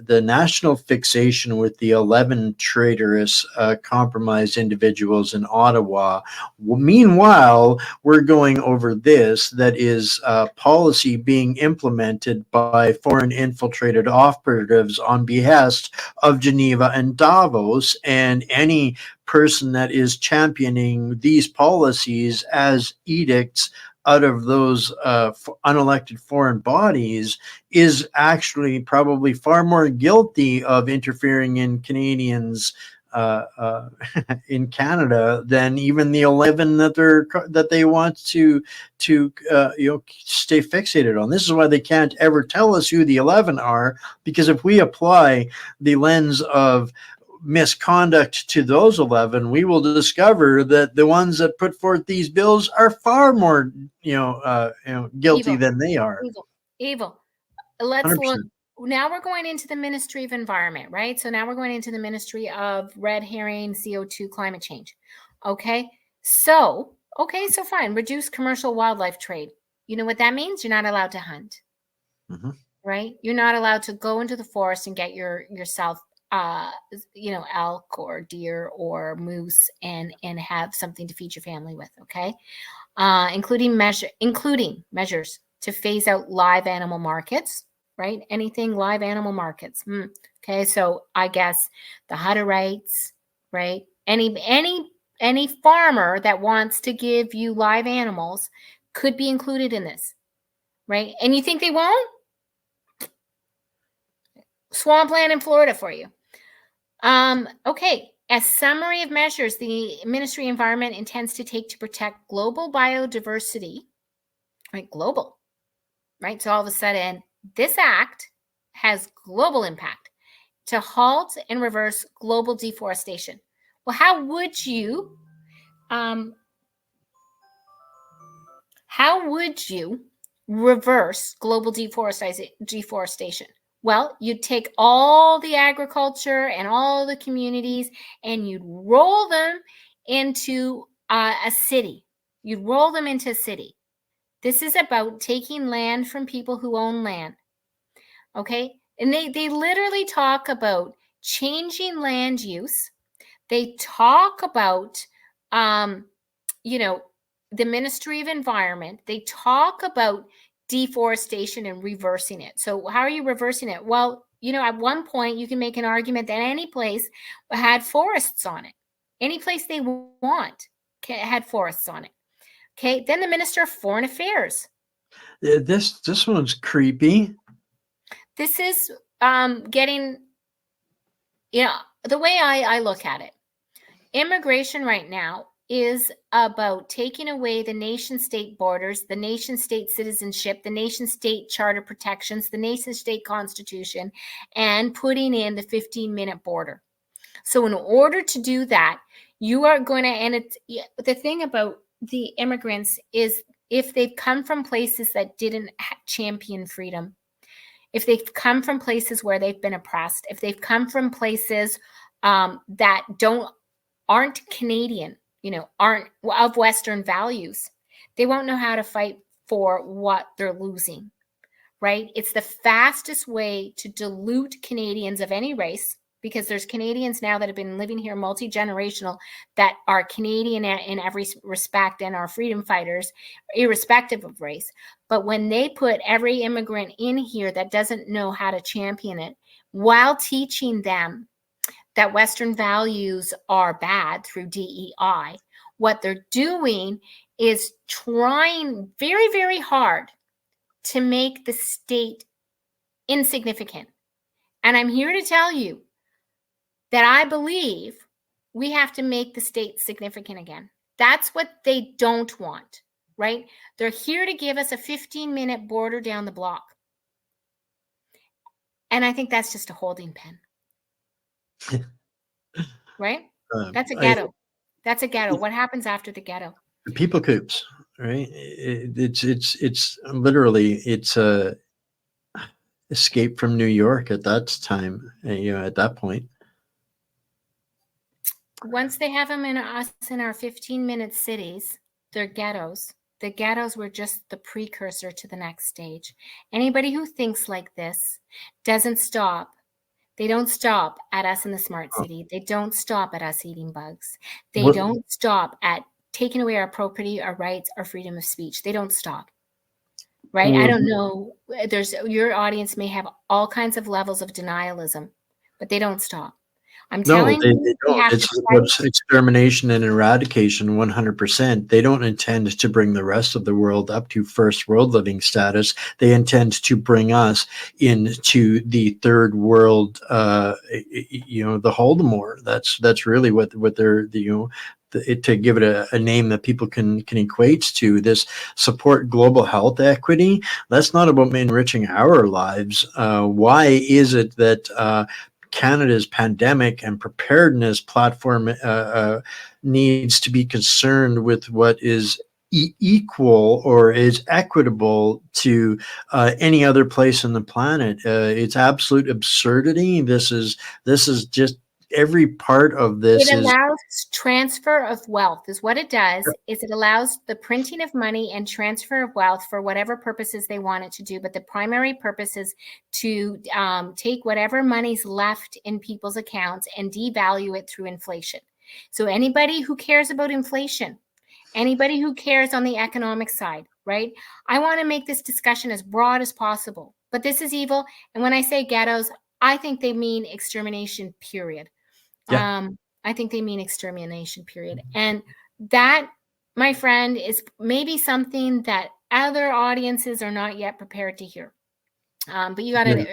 national fixation with the 11 traitorous compromised individuals in Ottawa. Meanwhile, we're going over this that is policy being implemented by foreign infiltrated operatives on behest of Geneva and Davos, and any person that is championing these policies as edicts out of those unelected foreign bodies is actually probably far more guilty of interfering in Canadians in Canada than even the 11 that they want to stay fixated on. This is why they can't ever tell us who the 11 are, because if we apply the lens of misconduct to those 11, we will discover that the ones that put forth these bills are far more, guilty Evil, than they are. evil. Let's look. 100%. Now we're going into the Ministry of Environment, right? So now we're going into the Ministry of Red Herring, CO2, climate change. Okay. So fine. Reduce commercial wildlife trade. You know what that means? You're not allowed to hunt, right? You're not allowed to go into the forest and get yourself elk or deer or moose and have something to feed your family with. Okay. Including measures to phase out live animal markets, right? Anything live animal markets. Okay, so I guess the Hutterites, right? Any farmer that wants to give you live animals could be included in this, right? And you think they won't? Swampland in Florida for you. Okay. A summary of measures the Ministry of Environment intends to take to protect global biodiversity, right? Global, right? So all of a sudden, this act has global impact to halt and reverse global deforestation. Well, how would you reverse global deforestation? Well, you'd take all the agriculture and all the communities and you'd roll them into a city. You'd roll them into a city. This is about taking land from people who own land. Okay? And they literally talk about changing land use. They talk about, the Ministry of Environment. They talk about deforestation and reversing it. So how are you reversing it? Well, at one point you can make an argument that any place had forests on it. Any place they want had forests on it. Okay. Then the Minister of Foreign Affairs. This one's creepy. this is getting, the way I look at it, immigration right now is about taking away the nation-state borders, the nation-state citizenship, the nation-state charter protections, the nation-state constitution, and putting in the 15-minute border. So in order to do that, you are going to, and it's the thing about the immigrants is if they've come from places that didn't champion freedom, if they've come from places where they've been oppressed, if they've come from places that aren't Canadian, aren't of Western values, they won't know how to fight for what they're losing, right? It's the fastest way to dilute Canadians of any race, because there's Canadians now that have been living here multi-generational that are Canadian in every respect and are freedom fighters, irrespective of race. But when they put every immigrant in here that doesn't know how to champion it, while teaching them that Western values are bad through DEI, what they're doing is trying very, very hard to make the state insignificant. And I'm here to tell you that I believe we have to make the state significant again. That's what they don't want, right? They're here to give us a 15-minute border down the block. And I think that's just a holding pen. Right? That's a ghetto. That's a ghetto. What happens after the ghetto? People coops, right? It's literally it's a escape from New York at that time. At that point. Once they have them in our 15-minute cities, they're ghettos. The ghettos were just the precursor to the next stage. Anybody who thinks like this doesn't stop. They don't stop at us in the smart city. They don't stop at us eating bugs. They don't stop at taking away our property, our rights, our freedom of speech. They don't stop. Right? I don't know. Your audience may have all kinds of levels of denialism, but they don't stop. I'm telling you, they don't. It's extermination and eradication, 100%. They don't intend to bring the rest of the world up to first world living status. They intend to bring us into the third world, the Holodomor. That's really what they're, to give it a name that people can equate to. This support global health equity. That's not about enriching our lives. Why is it that Canada's pandemic and preparedness platform needs to be concerned with what is equal or is equitable to any other place on the planet? It's absolute absurdity. This is just every part of this. It allows transfer of wealth is what it does. Is it allows the printing of money and transfer of wealth for whatever purposes they want it to do. But the primary purpose is to take whatever money's left in people's accounts and devalue it through inflation. So anybody who cares about inflation, anybody who cares on the economic side, right? I want to make this discussion as broad as possible, but this is evil. And when I say ghettos, I think they mean extermination, period. Yeah. I think they mean extermination, period. And that, my friend, is maybe something that other audiences are not yet prepared to hear. But you got to.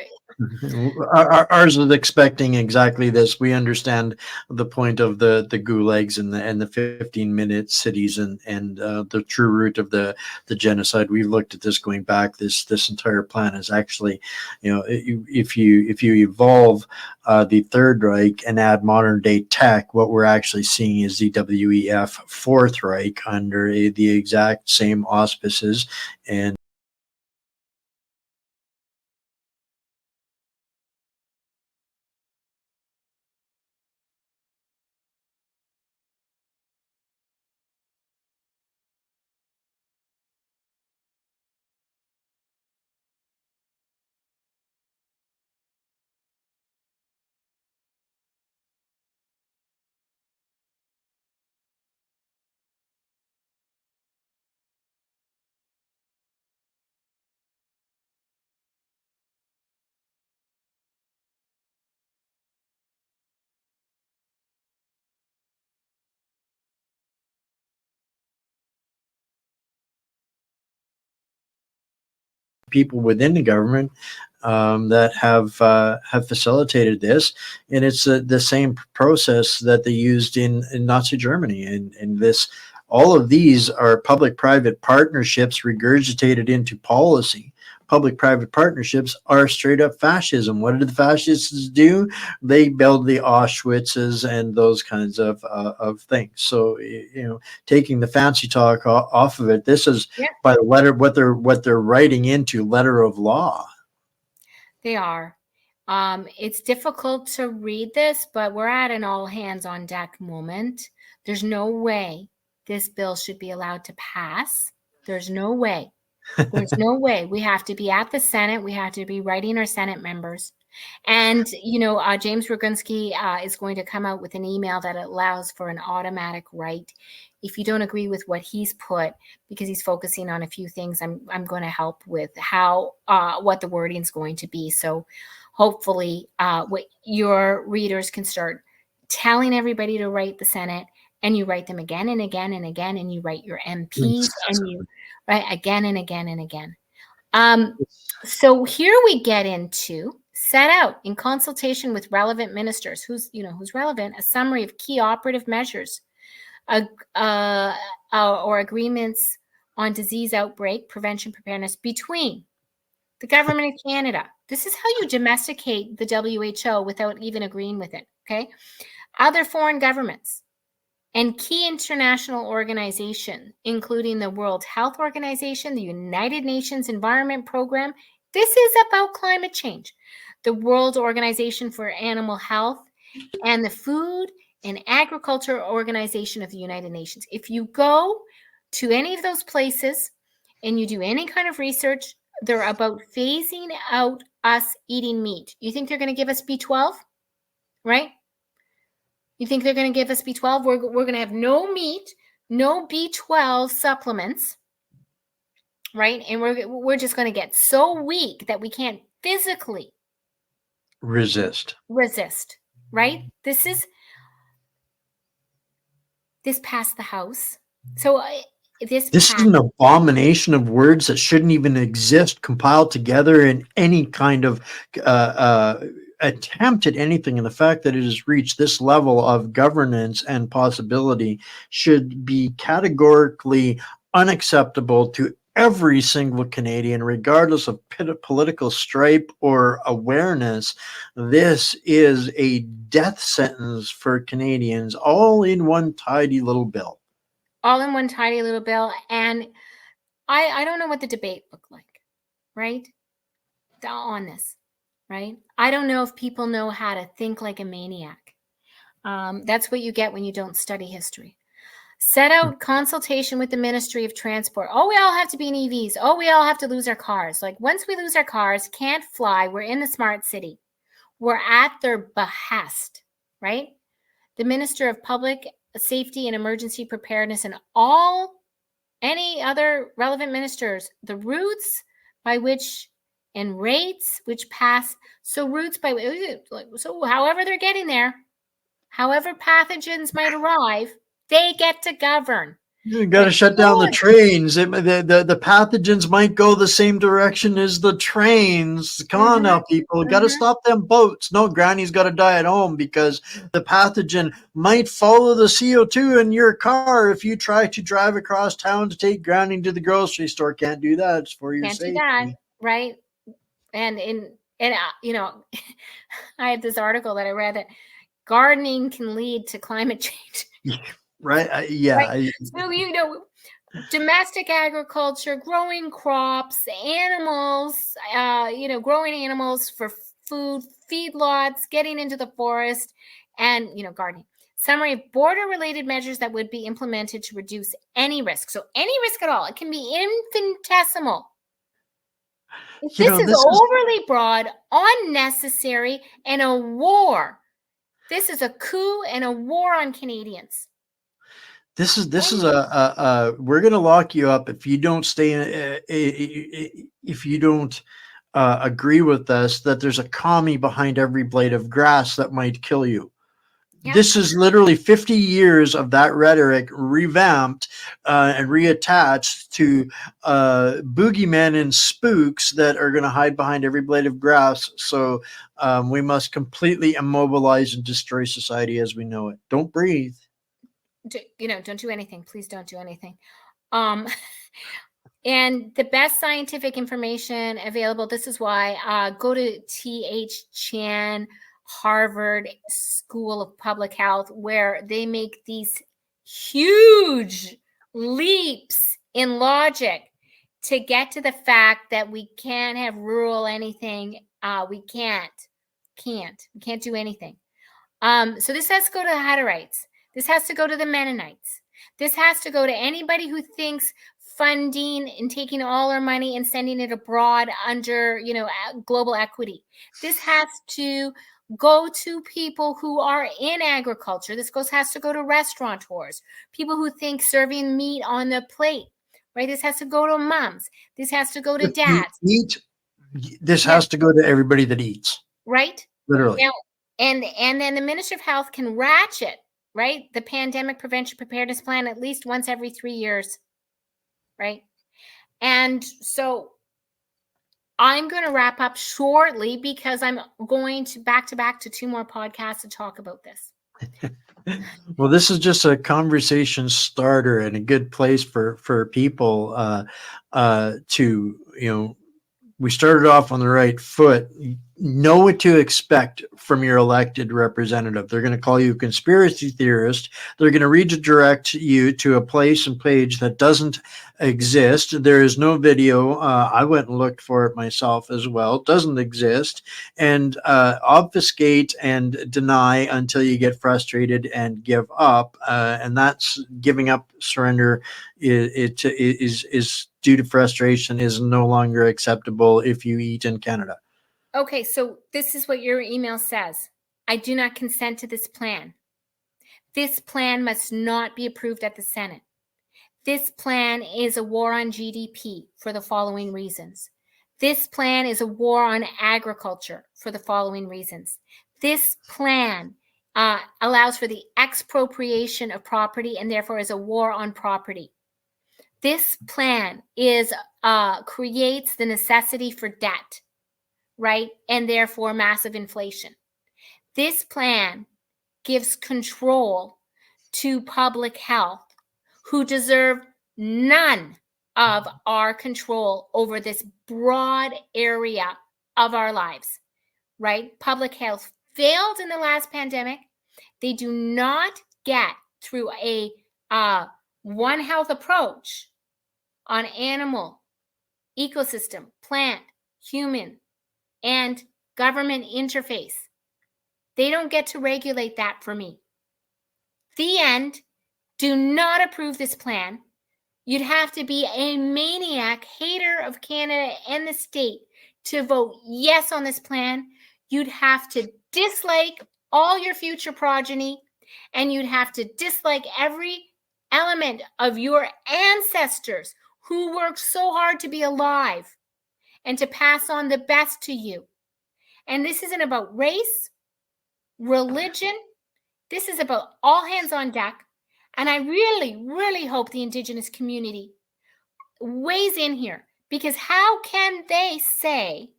Ours is expecting exactly this. We understand the point of the gulags and the 15-minute cities and the true root of the genocide. We've looked at this going back. This entire plan is actually, if you evolve the Third Reich and add modern day tech, what we're actually seeing is the WEF Fourth Reich under the exact same auspices and people within the government that have facilitated this, and it's the same process that they used in Nazi Germany. And this, all of these are public-private partnerships regurgitated into policy. Public-private partnerships are straight up fascism. What did the fascists do? They build the Auschwitzes and those kinds of things. So, taking the fancy talk off of it, this is Yeah. by the letter what they're writing into letter of law. They are. It's difficult to read this, but we're at an all hands on deck moment. There's no way this bill should be allowed to pass. There's no way. There's no way. We have to be at the Senate. We have to be writing our Senate members. And, James Rogunski is going to come out with an email that allows for an automatic write. If you don't agree with what he's put, because he's focusing on a few things, I'm going to help with what the wording is going to be. So hopefully what your readers can start telling everybody to write the Senate, and you write them again and again and again, and you write your MPs and you write again and again and again. So here we get into set out in consultation with relevant ministers, who's relevant, a summary of key operative measures or agreements on disease outbreak prevention preparedness between the government of Canada. This is how you domesticate the WHO without even agreeing with it, okay? Other foreign governments and key international organizations, including the World Health Organization, the United Nations Environment Program. This is about climate change. The World Organization for Animal Health and the Food and Agriculture Organization of the United Nations. If you go to any of those places and you do any kind of research, they're about phasing out us eating meat. You think they're going to give us B12, right? You think they're going to give us B12? We're going to have no meat, no B12 supplements, right? And we're just going to get so weak that we can't physically resist, right? This passed the House. So this is an abomination of words that shouldn't even exist, compiled together in any kind of attempt at anything. And the fact that it has reached this level of governance and possibility should be categorically unacceptable to every single Canadian, regardless of political stripe or awareness. This is a death sentence for Canadians, all in one tidy little bill. All in one tidy little bill. And I don't know what the debate looked like, right? On this, right? I don't know if people know how to think like a maniac. That's what you get when you don't study history. Set out consultation with the Ministry of Transport. Oh, we all have to be in EVs. Oh, we all have to lose our cars. Like, once we lose our cars, can't fly, we're in the smart city. We're at their behest, right? The Minister of Public Safety and Emergency Preparedness and any other relevant ministers, the routes by which and rates which pass. So routes so however they're getting there, however pathogens might arrive, they get to govern. You got to shut down the trains. The pathogens might go the same direction as the trains. Come on now, people. Got to stop them boats. No, Granny's got to die at home because the pathogen might follow the CO2 in your car if you try to drive across town to take Granny to the grocery store. Can't do that. It's for your safety. Can't do that, right? And I had this article that I read that gardening can lead to climate change. Right. Yeah. Right? So, domestic agriculture, growing crops, animals, growing animals for food, feedlots, getting into the forest, and, gardening. Summary of border-related measures that would be implemented to reduce any risk. So any risk at all. It can be infinitesimal. This is overly broad, unnecessary, and a war. This is a coup and a war on Canadians. This is we're going to lock you up if you don't stay if you don't agree with us that there's a commie behind every blade of grass that might kill you. This is literally 50 years of that rhetoric revamped and reattached to boogeymen and spooks that are going to hide behind every blade of grass. So we must completely immobilize and destroy society as we know it. Don't breathe. Don't do anything. Please don't do anything. And the best scientific information available, this is why, go to T.H. Chan, Harvard School of Public Health, where they make these huge leaps in logic to get to the fact that we can't have rural anything. We can't do anything. So this has to go to the Hutterites. This has to go to the Mennonites. This has to go to anybody who thinks funding and taking all our money and sending it abroad under, global equity. This has to go to people who are in agriculture. This has to go to restaurateurs, people who think serving meat on the plate, right? This has to go to moms. This has to go to dads. This has to go to everybody that eats. Right? Literally. Now, and then the Ministry of Health can ratchet, right, the pandemic prevention preparedness plan at least once every 3 years. Right. And so I'm going to wrap up shortly because I'm going to back to 2 more podcasts to talk about this. Well, this is just a conversation starter and a good place for people to, we started off on the right foot. Know what to expect from your elected representative. They're going to call you a conspiracy theorist. They're going to redirect you to a place and page that doesn't exist. There is no video. I went and looked for it myself as well. It doesn't exist. And obfuscate and deny until you get frustrated and give up. And that's giving up. Surrender is due to frustration is no longer acceptable if you eat in Canada. Okay, so this is what your email says. I do not consent to this plan. This plan must not be approved at the Senate. This plan is a war on GDP for the following reasons. This plan is a war on agriculture for the following reasons. This plan allows for the expropriation of property and therefore is a war on property. This plan creates the necessity for debt, right? And therefore massive inflation. This plan gives control to public health, who deserve none of our control over this broad area of our lives, right? Public health failed in the last pandemic. They do not get through a One Health approach on animal, ecosystem, plant, human, and government interface. They don't get to regulate that for me. The end. Do not approve this plan. You'd have to be a maniac, hater of Canada and the state to vote yes on this plan. You'd have to dislike all your future progeny, and you'd have to dislike every element of your ancestors who worked so hard to be alive and to pass on the best to you. And this isn't about race, religion. This is about all hands on deck. And I really, really hope the Indigenous community weighs in here, because how can they say,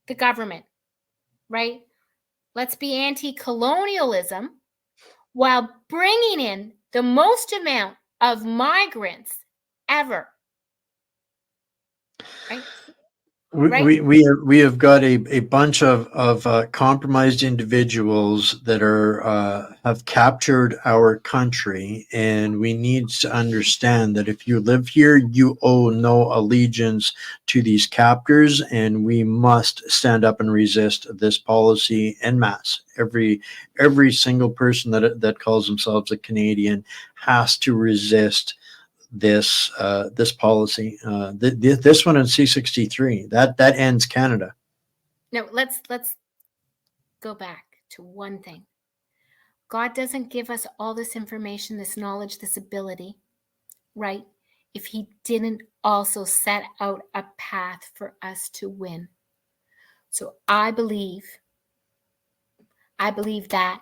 the government, right, let's be anti-colonialism while bringing in the most amount of migrants ever, right? We have got a bunch of compromised individuals that have captured our country, and we need to understand that if you live here, you owe no allegiance to these captors, and we must stand up and resist this policy en masse. Every single person that calls themselves a Canadian has to resist this policy. This one in C-63 that ends Canada. Now let's go back to one thing. God doesn't give us all this information, this knowledge, this ability, right, if he didn't also set out a path for us to win. So I believe that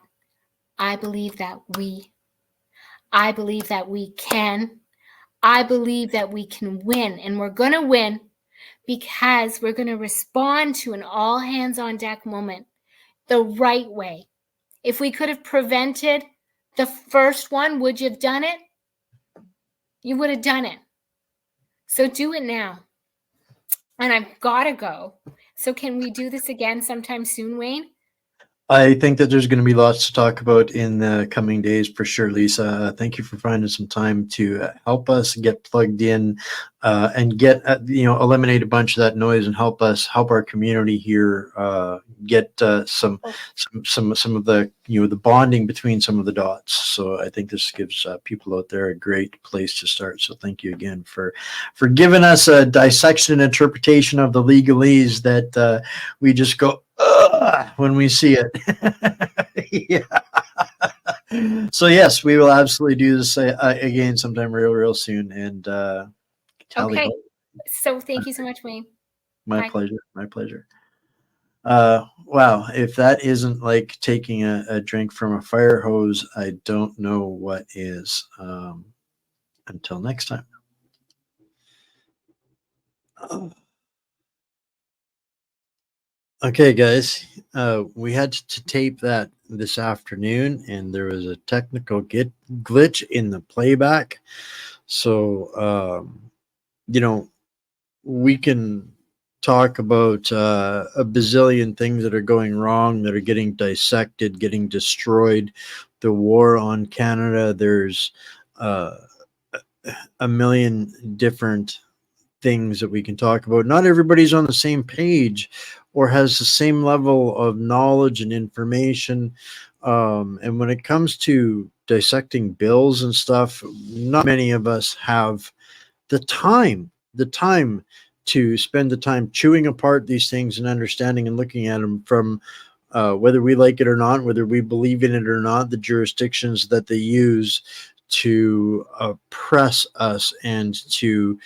I believe that I believe that we can. I believe that we can win, and we're going to win because we're going to respond to an all hands on deck moment the right way. If we could have prevented the first one, would you have done it? You would have done it. So do it now. And I've got to go. So can we do this again sometime soon, Wayne? I think that there's going to be lots to talk about in the coming days for sure, Lisa. Thank you for finding some time to help us get plugged in and get eliminate a bunch of that noise and help our community here get some of the the bonding between some of the dots. So I think this gives people out there a great place to start. So thank you again for giving us a dissection and interpretation of the legalese that we just go when we see it. Yeah. So yes, we will absolutely do this again sometime real soon. And tally Okay. ho. So thank you so much, Wayne. My Bye. pleasure. My pleasure. Wow. If that isn't like taking a drink from a fire hose, I don't know what is. Until next time. Okay, guys, we had to tape that this afternoon, and there was a technical glitch in the playback. So, we can talk about a bazillion things that are going wrong, that are getting dissected, getting destroyed. The war on Canada, there's a million different things that we can talk about. Not everybody's on the same page or has the same level of knowledge and information. And when it comes to dissecting bills and stuff, not many of us have the time to spend the time chewing apart these things and understanding and looking at them from whether we like it or not, whether we believe in it or not, the jurisdictions that they use to oppress us and to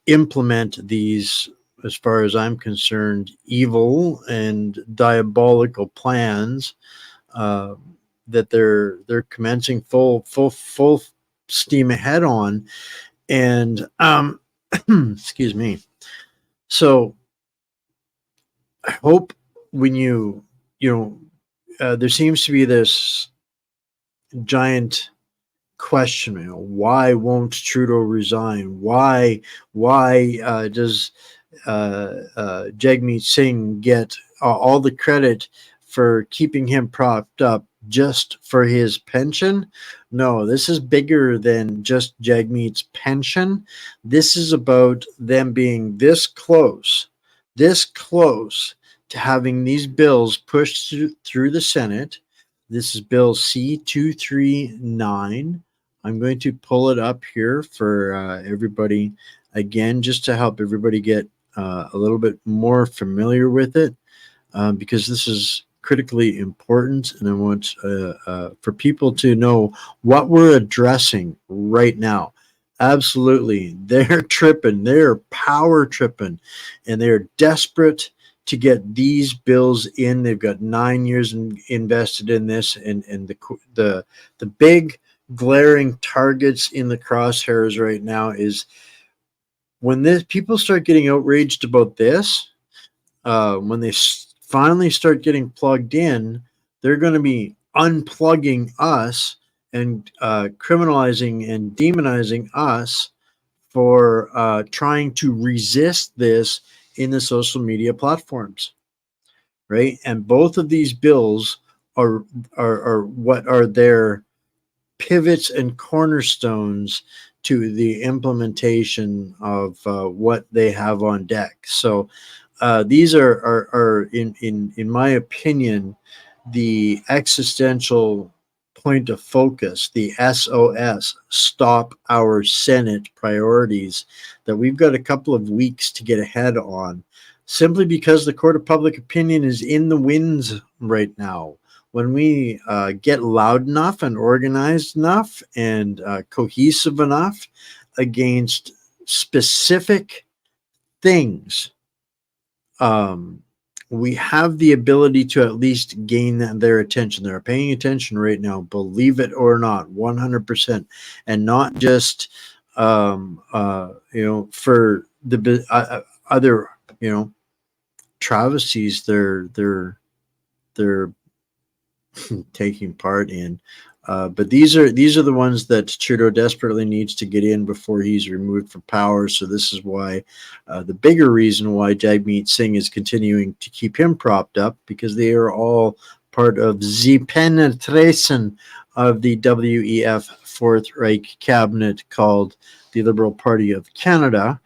implement these, as far as I'm concerned, evil and diabolical plans uh, that they're commencing full steam ahead on. And excuse me. So I hope when there seems to be this giant question, why won't Trudeau resign? Why does Jagmeet Singh get all the credit for keeping him propped up just for his pension? No, this is bigger than just Jagmeet's pension. This is about them being this close to having these bills pushed through the Senate. This is Bill C-239. I'm going to pull it up here for everybody again, just to help everybody get a little bit more familiar with it, because this is critically important, and I want for people to know what we're addressing right now. Absolutely, they're tripping, they're power tripping, and they're desperate to get these bills in. They've got 9 years invested in this, and the big glaring targets in the crosshairs right now is when this people start getting outraged about this. When they finally start getting plugged in, they're going to be unplugging us and criminalizing and demonizing us for trying to resist this in the social media platforms, right? And both of these bills are what are their pivots and cornerstones to the implementation of what they have on deck. So these are in my opinion, the existential point of focus, the SOS, stop our Senate priorities, that we've got a couple of weeks to get ahead on, simply because the court of public opinion is in the winds right now. When we get loud enough and organized enough and cohesive enough against specific things, we have the ability to at least gain their attention. They're paying attention right now, believe it or not, 100%, and not just for the other travesties they're taking part in. But these are the ones that Trudeau desperately needs to get in before he's removed from power. So this is why the bigger reason why Jagmeet Singh is continuing to keep him propped up, because they are all part of the penetration of the WEF Fourth Reich cabinet called the Liberal Party of Canada.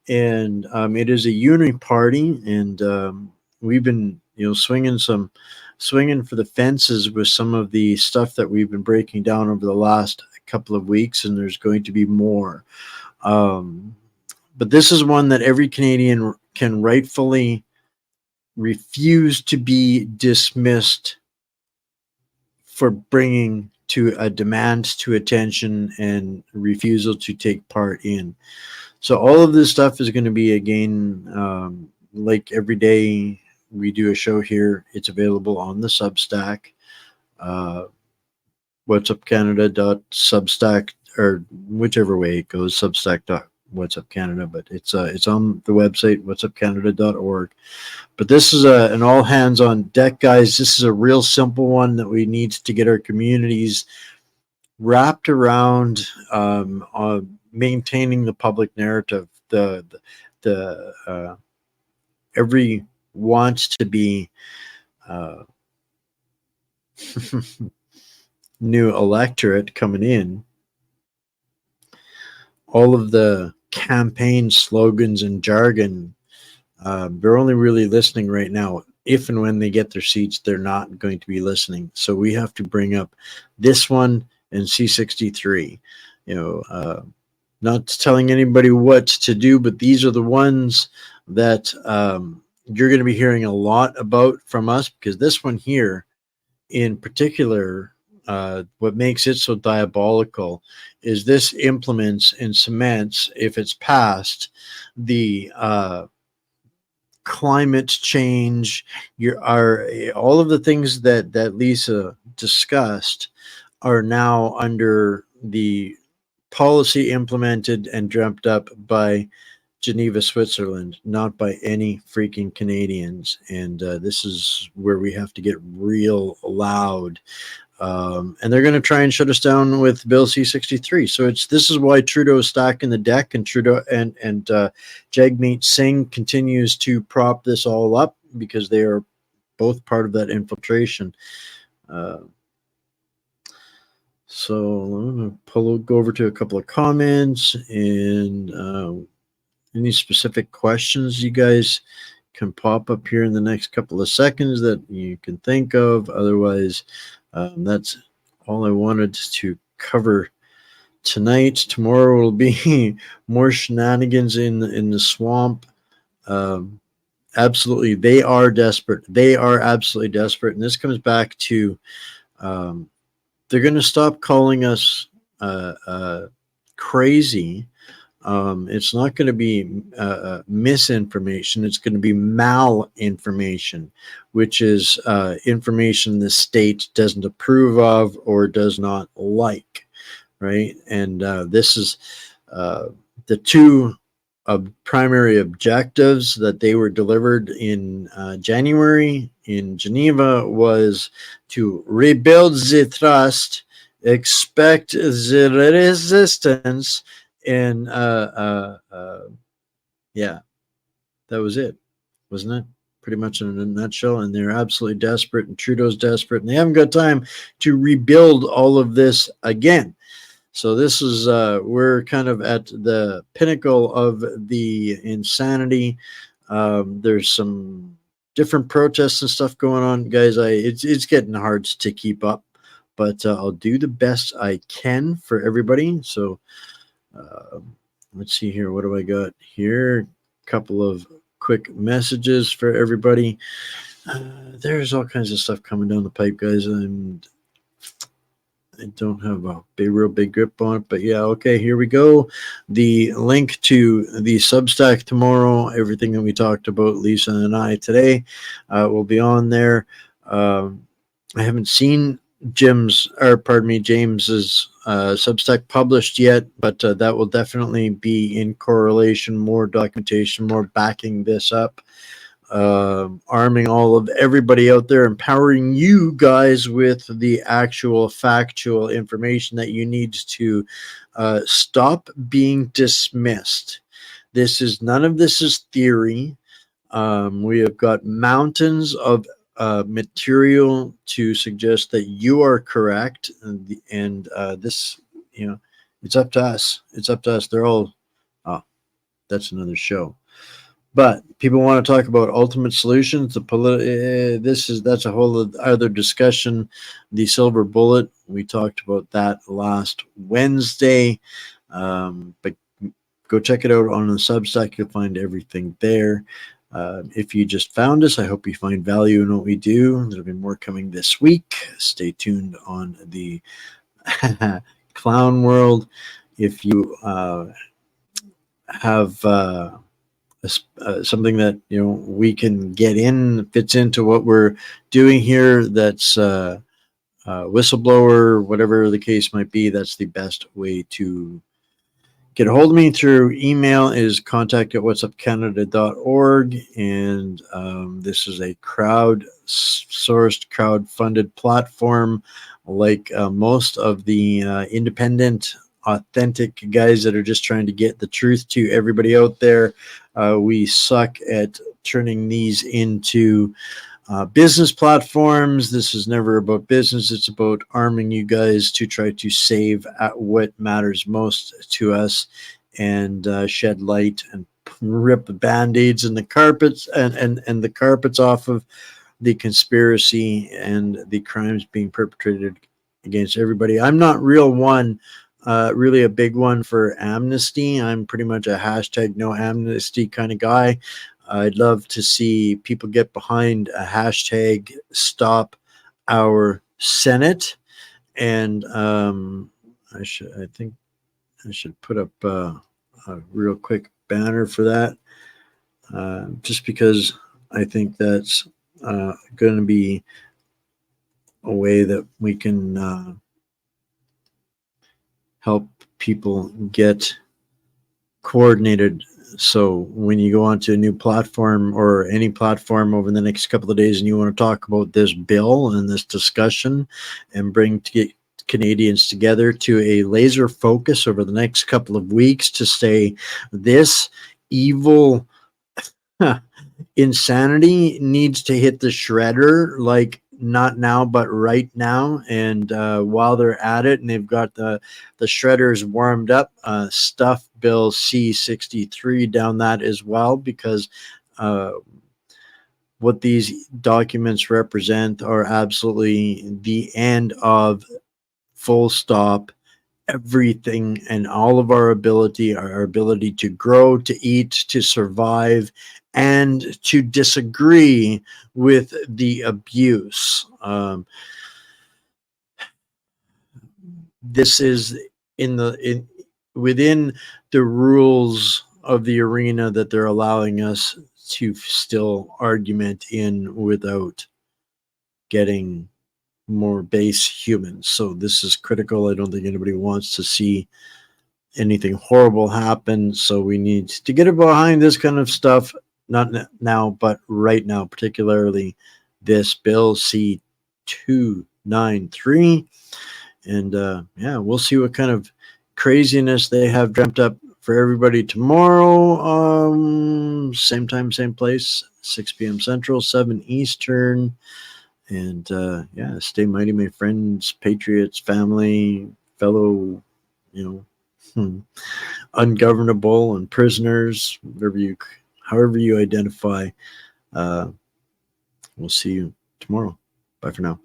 And it is a unity party, and we've been swinging for the fences with some of the stuff that we've been breaking down over the last couple of weeks, and there's going to be more. But this is one that every Canadian can rightfully refuse to be dismissed for bringing to a demand to attention and refusal to take part in. So all of this stuff is going to be, again, like every day we do a show here. It's available on the Substack, whatsupcanada.substack, or whichever way it goes, substack.whatsupcanada, but it's on the website, whatsupcanada.org. But this is an all hands on deck, guys. This is a real simple one that we need to get our communities wrapped around maintaining the public narrative. The every wants to be new electorate coming in. All of the campaign slogans and jargon, they're only really listening right now. If and when they get their seats, they're not going to be listening. So we have to bring up this one and C63. Not telling anybody what to do, but these are the ones that you're going to be hearing a lot about from us, because this one here in particular, what makes it so diabolical is this implements and cements, if it's passed, the climate change, all of the things that Lisa discussed are now under the policy implemented and dreamt up by Geneva, Switzerland, not by any freaking Canadians. And this is where we have to get real loud. And they're going to try and shut us down with Bill C-63. So this is why Trudeau's stacking the deck, and Trudeau and Jagmeet Singh continues to prop this all up, because they are both part of that infiltration. So I'm going to go over to a couple of comments, and any specific questions you guys can pop up here in the next couple of seconds that you can think of. Otherwise, that's all I wanted to cover tonight. Tomorrow will be more shenanigans in the swamp. Absolutely, they are desperate. They are absolutely desperate, and this comes back to they're going to stop calling us crazy. It's not going to be misinformation. It's going to be malinformation, which is information the state doesn't approve of or does not like, right? And this is the two primary objectives that they were delivered in January in Geneva was to rebuild the trust, expect the resistance, and yeah, that was it, wasn't it? Pretty much in a nutshell. And they're absolutely desperate, and Trudeau's desperate, and they haven't got time to rebuild all of this again. So this is we're kind of at the pinnacle of the insanity. There's some different protests and stuff going on, guys. It's getting hard to keep up, but I'll do the best I can for everybody. So let's see here. What do I got here? A couple of quick messages for everybody. There's all kinds of stuff coming down the pipe, guys. And I don't have a real big grip on it, but yeah, okay, here we go. The link to the Substack tomorrow, everything that we talked about, Lisa and I today, will be on there. I haven't seen James's Substack published yet, but that will definitely be in correlation, more documentation, more backing this up. Arming all of everybody out there, empowering you guys with the actual factual information that you need to stop being dismissed. None of this is theory. We have got mountains of material to suggest that you are correct, and this, it's up to us. It's up to us. They're all. Oh, that's another show. But people want to talk about ultimate solutions. That's a whole other discussion. The silver bullet, we talked about that last Wednesday. But go check it out on the Substack. You'll find everything there. If you just found us, I hope you find value in what we do. There'll be more coming this week. Stay tuned on the Clown World. If you have something that we can get in, fits into what we're doing here, that's whistleblower, whatever the case might be, that's the best way to get a hold of me. Through email is contact@whatsupcanada.org, and this is a crowd-sourced, crowd-funded platform, like most of the independent, authentic guys that are just trying to get the truth to everybody out there. We suck at turning these into business platforms. This is never about business. It's about arming you guys to try to save at what matters most to us, and shed light and rip the band-aids and the carpets and the carpets off of the conspiracy and the crimes being perpetrated against everybody. I'm not really a big one for amnesty. I'm pretty much a hashtag no amnesty kind of guy. I'd love to see people get behind a hashtag stop our Senate. And I think I should put up a real quick banner for that, just because I think that's going to be a way that we can help people get coordinated. So when you go onto a new platform or any platform over the next couple of days and you want to talk about this bill and this discussion and bring Canadians together to a laser focus over the next couple of weeks to say this evil insanity needs to hit the shredder, like not now but right now. And while they're at it and they've got the shredders warmed up, stuff bill C-63 down that as well, because what these documents represent are absolutely the end of, full stop, everything and all of our ability to grow, to eat, to survive, and to disagree with the abuse. This is within the rules of the arena that they're allowing us to still argument in without getting more base humans. So this is critical. I don't think anybody wants to see anything horrible happen. So we need to get it behind this kind of stuff, not now, but right now, particularly this bill C-293. And yeah, we'll see what kind of craziness they have dreamt up for everybody tomorrow. Same time, same place, 6 p.m. Central, 7 Eastern. And yeah, stay mighty, my friends, patriots, family, fellow, ungovernable and prisoners, however you identify. We'll see you tomorrow. Bye for now.